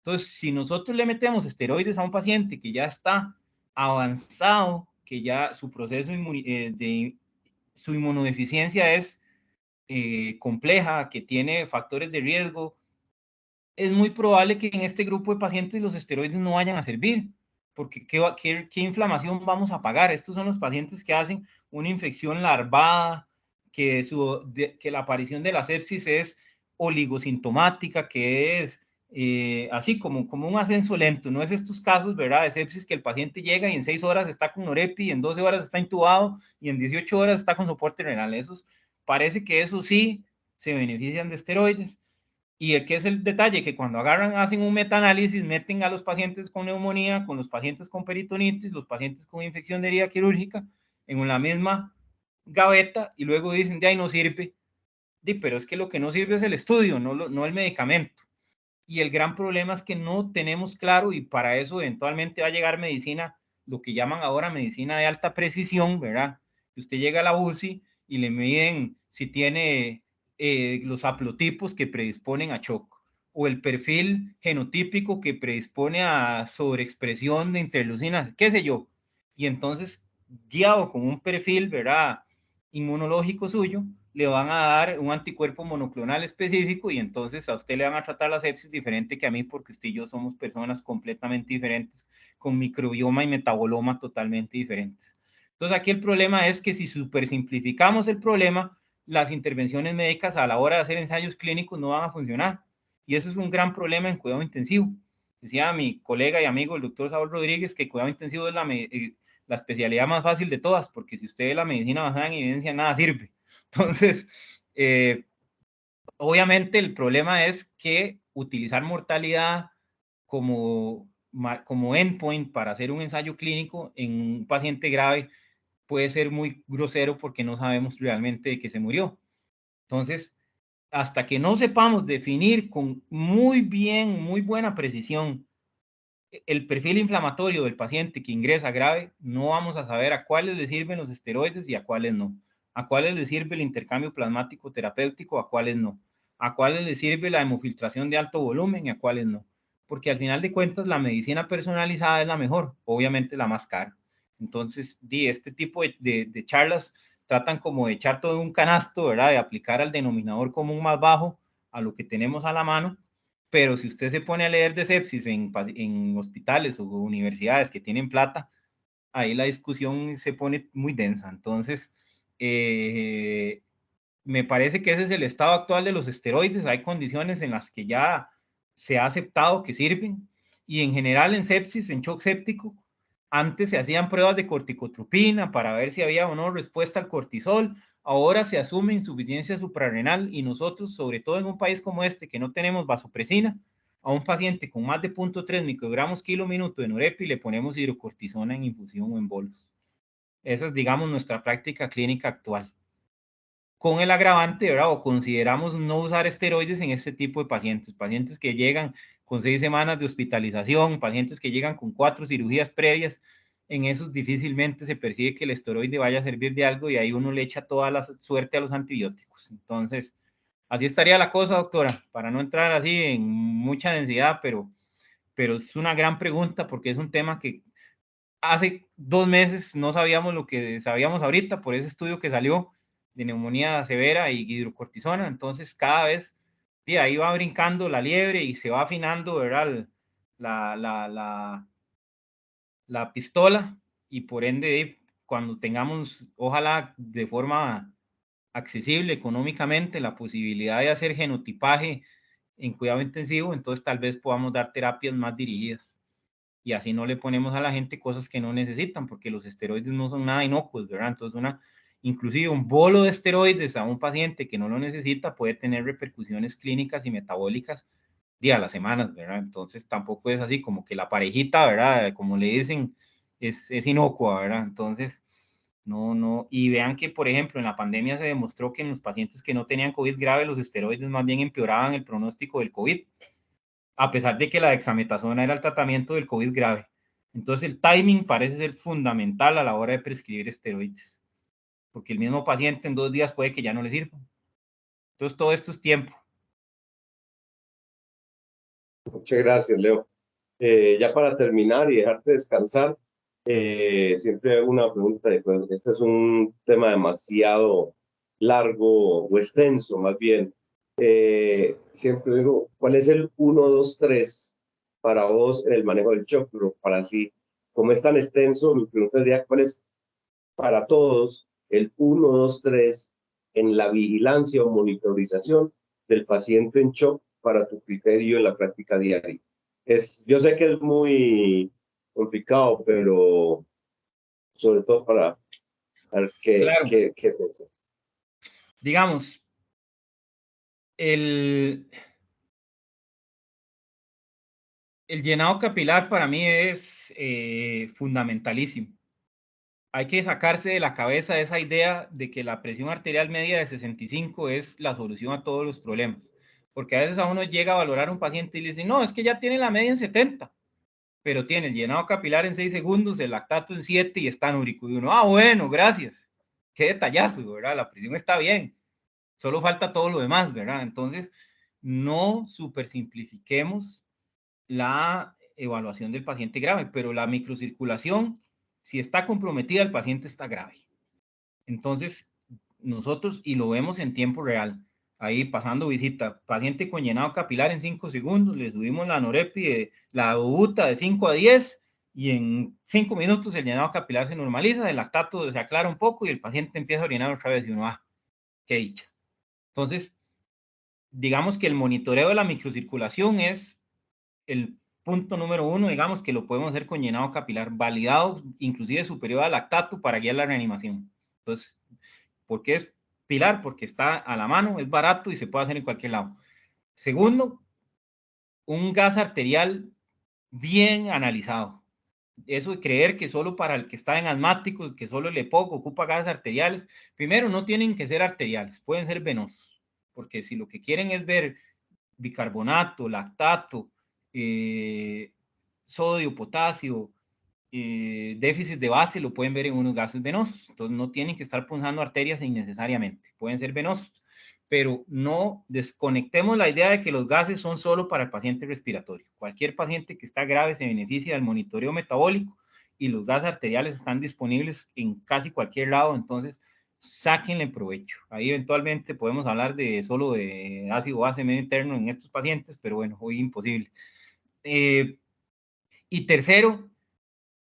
Entonces, si nosotros le metemos esteroides a un paciente que ya está avanzado, que ya su proceso de su inmunodeficiencia es compleja, que tiene factores de riesgo, es muy probable que en este grupo de pacientes los esteroides no vayan a servir, porque ¿qué inflamación vamos a pagar? Estos son los pacientes que hacen una infección larvada, que la aparición de la sepsis es oligosintomática, que es así como un ascenso lento, no es estos casos, ¿verdad?, de sepsis que el paciente llega y en 6 horas está con norepi, en 12 horas está intubado y en 18 horas está con soporte renal. Parece que eso sí se benefician de esteroides. Y el que es el detalle, que cuando hacen un metaanálisis, meten a los pacientes con neumonía, con los pacientes con peritonitis, los pacientes con infección de herida quirúrgica, en la misma gaveta, y luego dicen, de ahí no sirve. Pero es que lo que no sirve es el estudio, no el medicamento. Y el gran problema es que no tenemos claro, y para eso eventualmente va a llegar medicina, lo que llaman ahora medicina de alta precisión, ¿verdad? Que usted llega a la UCI y le miden si tiene los haplotipos que predisponen a shock, o el perfil genotípico que predispone a sobreexpresión de interleucinas, qué sé yo. Y entonces, guiado con un perfil, ¿verdad?, inmunológico suyo, le van a dar un anticuerpo monoclonal específico y entonces a usted le van a tratar la sepsis diferente que a mí, porque usted y yo somos personas completamente diferentes, con microbioma y metaboloma totalmente diferentes. Entonces aquí el problema es que si supersimplificamos el problema, las intervenciones médicas a la hora de hacer ensayos clínicos no van a funcionar. Y eso es un gran problema en cuidado intensivo. Decía mi colega y amigo, el doctor Saúl Rodríguez, que cuidado intensivo es la especialidad más fácil de todas, porque si usted ve la medicina basada en evidencia, nada sirve. Entonces, obviamente el problema es que utilizar mortalidad como endpoint para hacer un ensayo clínico en un paciente grave puede ser muy grosero porque no sabemos realmente de qué se murió. Entonces, hasta que no sepamos definir con muy buena precisión el perfil inflamatorio del paciente que ingresa grave, no vamos a saber a cuáles le sirven los esteroides y a cuáles no, a cuáles le sirve el intercambio plasmático terapéutico, a cuáles no, a cuáles le sirve la hemofiltración de alto volumen y a cuáles no, porque al final de cuentas la medicina personalizada es la mejor, obviamente la más cara. Entonces, este tipo de charlas tratan como de echar todo en un canasto, ¿verdad?, de aplicar al denominador común más bajo a lo que tenemos a la mano. Pero si usted se pone a leer de sepsis en hospitales o universidades que tienen plata, ahí la discusión se pone muy densa. Entonces, me parece que ese es el estado actual de los esteroides. Hay condiciones en las que ya se ha aceptado que sirven. Y en general en sepsis, en shock séptico, antes se hacían pruebas de corticotropina para ver si había o no respuesta al cortisol. Ahora se asume insuficiencia suprarrenal y nosotros, sobre todo en un país como este, que no tenemos vasopresina, a un paciente con más de 0.3 microgramos kilo minuto de norepi le ponemos hidrocortisona en infusión o en bolos. Esa es, digamos, nuestra práctica clínica actual. Con el agravante, ¿verdad?, o consideramos no usar esteroides en este tipo de pacientes, pacientes que llegan con 6 semanas de hospitalización, pacientes que llegan con 4 cirugías previas. En esos difícilmente se percibe que el esteroide vaya a servir de algo y ahí uno le echa toda la suerte a los antibióticos. Entonces, así estaría la cosa, doctora, para no entrar así en mucha densidad, pero es una gran pregunta porque es un tema que hace 2 meses no sabíamos lo que sabíamos ahorita por ese estudio que salió de neumonía severa y hidrocortisona. Entonces cada vez ahí va brincando la liebre y se va afinando, ¿verdad?, la pistola, y por ende, cuando tengamos, ojalá de forma accesible económicamente, la posibilidad de hacer genotipaje en cuidado intensivo, entonces tal vez podamos dar terapias más dirigidas. Y así no le ponemos a la gente cosas que no necesitan, porque los esteroides no son nada inocuos, ¿verdad? Entonces, inclusive un bolo de esteroides a un paciente que no lo necesita puede tener repercusiones clínicas y metabólicas a las semanas, ¿verdad? Entonces tampoco es así como que la parejita, ¿verdad? Como le dicen, es inocua, ¿verdad? Entonces, no. Y vean que, por ejemplo, en la pandemia se demostró que en los pacientes que no tenían COVID grave, los esteroides más bien empeoraban el pronóstico del COVID, a pesar de que la dexametasona era el tratamiento del COVID grave. Entonces, el timing parece ser fundamental a la hora de prescribir esteroides, porque el mismo paciente en 2 días puede que ya no le sirva. Entonces, todo esto es tiempo. Muchas gracias, Leo. Ya para terminar y dejarte descansar, siempre hago una pregunta. Pues, este es un tema demasiado largo o extenso, más bien. Siempre digo, ¿cuál es el 1, 2, 3 para vos en el manejo del shock? Pero para así, como es tan extenso, mi pregunta sería, ¿cuál es para todos el 1, 2, 3 en la vigilancia o monitorización del paciente en shock para tu criterio en la práctica diaria? Yo sé que es muy complicado, pero sobre todo para ver qué piensas. Digamos, el llenado capilar para mí es fundamentalísimo. Hay que sacarse de la cabeza esa idea de que la presión arterial media de 65 es la solución a todos los problemas. Porque a veces a uno llega a valorar a un paciente y le dice, no, es que ya tiene la media en 70, pero tiene el llenado capilar en 6 segundos, el lactato en 7 y está anúrico. Y uno, bueno, gracias. Qué detallazo, ¿verdad? La presión está bien. Solo falta todo lo demás, ¿verdad? Entonces, no supersimplifiquemos la evaluación del paciente grave, pero la microcirculación, si está comprometida, el paciente está grave. Entonces, nosotros, y lo vemos en tiempo real, ahí pasando visita, paciente con llenado capilar en 5 segundos, le subimos la norepi, la dobuta de 5 a 10, y en 5 minutos el llenado capilar se normaliza, el lactato se aclara un poco y el paciente empieza a orinar otra vez y uno, qué dicha. Entonces, digamos que el monitoreo de la microcirculación es el punto número 1, digamos que lo podemos hacer con llenado capilar, validado, inclusive superior al lactato para guiar la reanimación. Entonces, ¿por qué es pilar? Porque está a la mano, es barato y se puede hacer en cualquier lado. Segundo, un gas arterial bien analizado. Eso de creer que solo para el que está en asmáticos, que solo el EPOC ocupa gases arteriales, primero no tienen que ser arteriales, pueden ser venosos, porque si lo que quieren es ver bicarbonato, lactato, sodio, potasio, déficit de base, lo pueden ver en unos gases venosos. Entonces no tienen que estar punzando arterias innecesariamente, pueden ser venosos. Pero no desconectemos la idea de que los gases son solo para el paciente respiratorio. Cualquier paciente que está grave se beneficia del monitoreo metabólico y los gases arteriales están disponibles en casi cualquier lado, entonces sáquenle provecho. Ahí eventualmente podemos hablar de solo de ácido base medio interno en estos pacientes, pero bueno, hoy imposible. Y tercero,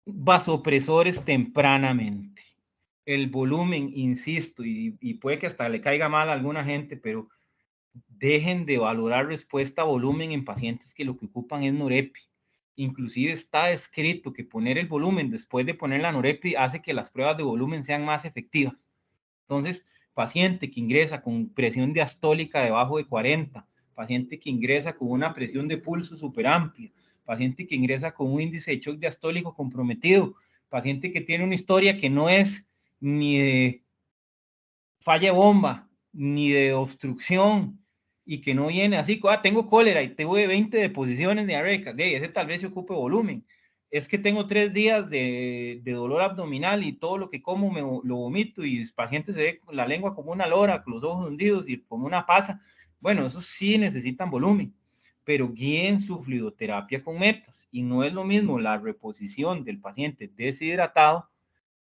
vasopresores tempranamente. El volumen, insisto, y puede que hasta le caiga mal a alguna gente, pero dejen de valorar respuesta a volumen en pacientes que lo que ocupan es norepi. Inclusive está escrito que poner el volumen después de poner la norepi hace que las pruebas de volumen sean más efectivas. Entonces, paciente que ingresa con presión diastólica debajo de 40, paciente que ingresa con una presión de pulso súper amplia, paciente que ingresa con un índice de shock diastólico comprometido, paciente que tiene una historia que no es ni de falla de bomba, ni de obstrucción, y que no viene así, tengo cólera y tengo 20 deposiciones diarreicas, ese tal vez se ocupe volumen. Es que tengo 3 días de dolor abdominal y todo lo que como lo vomito y el paciente se ve con la lengua como una lora, con los ojos hundidos y como una pasa. Bueno, esos sí necesitan volumen, pero guíen su fluidoterapia con metas. Y no es lo mismo la reposición del paciente deshidratado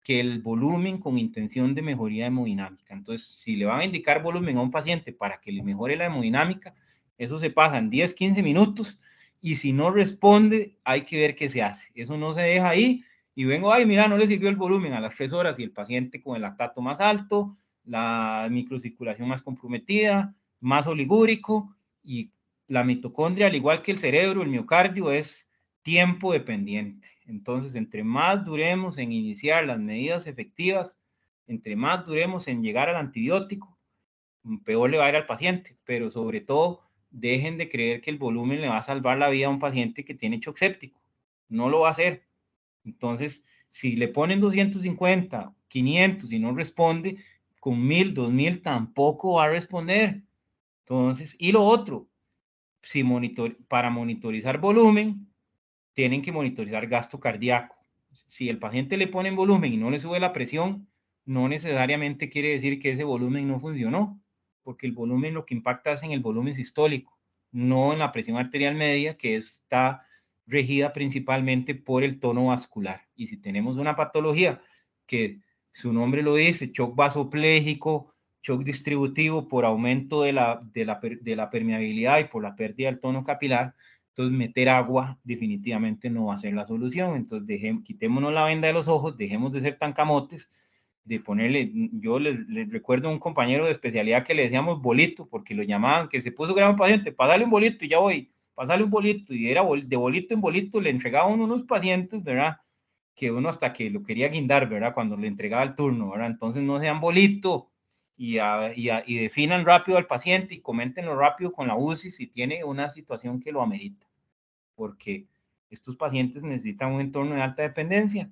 que el volumen con intención de mejoría hemodinámica. Entonces, si le van a indicar volumen a un paciente para que le mejore la hemodinámica, eso se pasa en 10, 15 minutos y si no responde, hay que ver qué se hace. Eso no se deja ahí y vengo, ay, mira, no le sirvió el volumen a las 3 horas y el paciente con el lactato más alto, la microcirculación más comprometida, más oligúrico, y la mitocondria, al igual que el cerebro, el miocardio, es tiempo dependiente. Entonces, entre más duremos en iniciar las medidas efectivas, entre más duremos en llegar al antibiótico, peor le va a ir al paciente, pero sobre todo, dejen de creer que el volumen le va a salvar la vida a un paciente que tiene shock séptico. No lo va a hacer. Entonces, si le ponen 250, 500 y no responde, con 1000, 2000 tampoco va a responder. Entonces, y lo otro, si para monitorizar volumen, tienen que monitorizar gasto cardíaco. Si el paciente le pone en volumen y no le sube la presión, no necesariamente quiere decir que ese volumen no funcionó, porque el volumen lo que impacta es en el volumen sistólico, no en la presión arterial media, que está regida principalmente por el tono vascular. Y si tenemos una patología que su nombre lo dice, shock vasopléjico, shock distributivo por aumento de la permeabilidad y por la pérdida del tono capilar, entonces meter agua definitivamente no va a ser la solución. Entonces quitémonos la venda de los ojos, dejemos de ser tan camotes, de ponerle, yo les recuerdo a un compañero de especialidad que le decíamos bolito, porque lo llamaban, que se puso grave un paciente, pasale un bolito y ya voy, pasale un bolito, y era de bolito en bolito, le entregaban unos pacientes, ¿verdad? Que uno hasta que lo quería guindar, ¿verdad? Cuando le entregaba el turno, ¿verdad? Entonces no sean bolito y definan rápido al paciente y coméntenlo rápido con la UCI si tiene una situación que lo amerita, porque estos pacientes necesitan un entorno de alta dependencia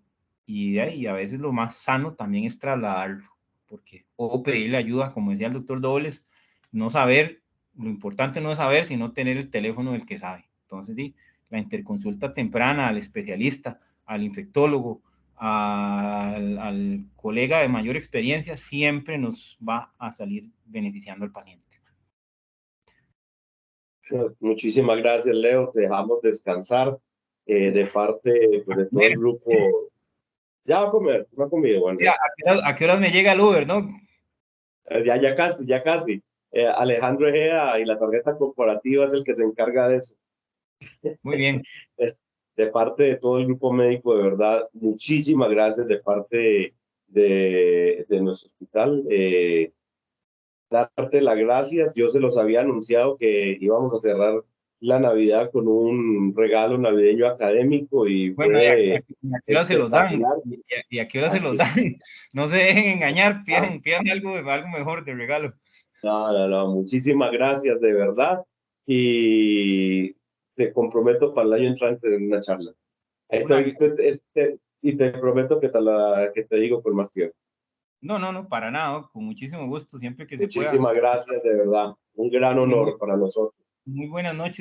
y a veces lo más sano también es trasladarlo, porque, o pedirle ayuda, como decía el doctor Dobles, no saber, lo importante no es saber, sino tener el teléfono del que sabe. Entonces, sí, la interconsulta temprana al especialista, al infectólogo, al colega de mayor experiencia, siempre nos va a salir beneficiando al paciente. Muchísimas gracias, Leo. Te dejamos descansar de parte pues, de todo el grupo. Ya va a comer, no ha comido. Bueno. ¿A qué horas me llega el Uber, no? Ya casi, ya casi. Alejandro Ejea y la tarjeta corporativa es el que se encarga de eso. Muy bien. De parte de todo el grupo médico, de verdad, muchísimas gracias de parte de nuestro hospital. Darte las gracias. Yo se los había anunciado que íbamos a cerrar la Navidad con un regalo navideño académico y bueno, fue ¿a qué hora se los dan? ¿Y a qué hora se los dan? No se dejen engañar, pidan algo mejor de regalo. No, muchísimas gracias de verdad y te comprometo para el año entrante en una charla. Y te prometo que te digo con más tiempo. No, para nada, con muchísimo gusto, siempre que se pueda. Muchísimas gracias, de verdad. Un gran honor para nosotros. Muy buenas noches.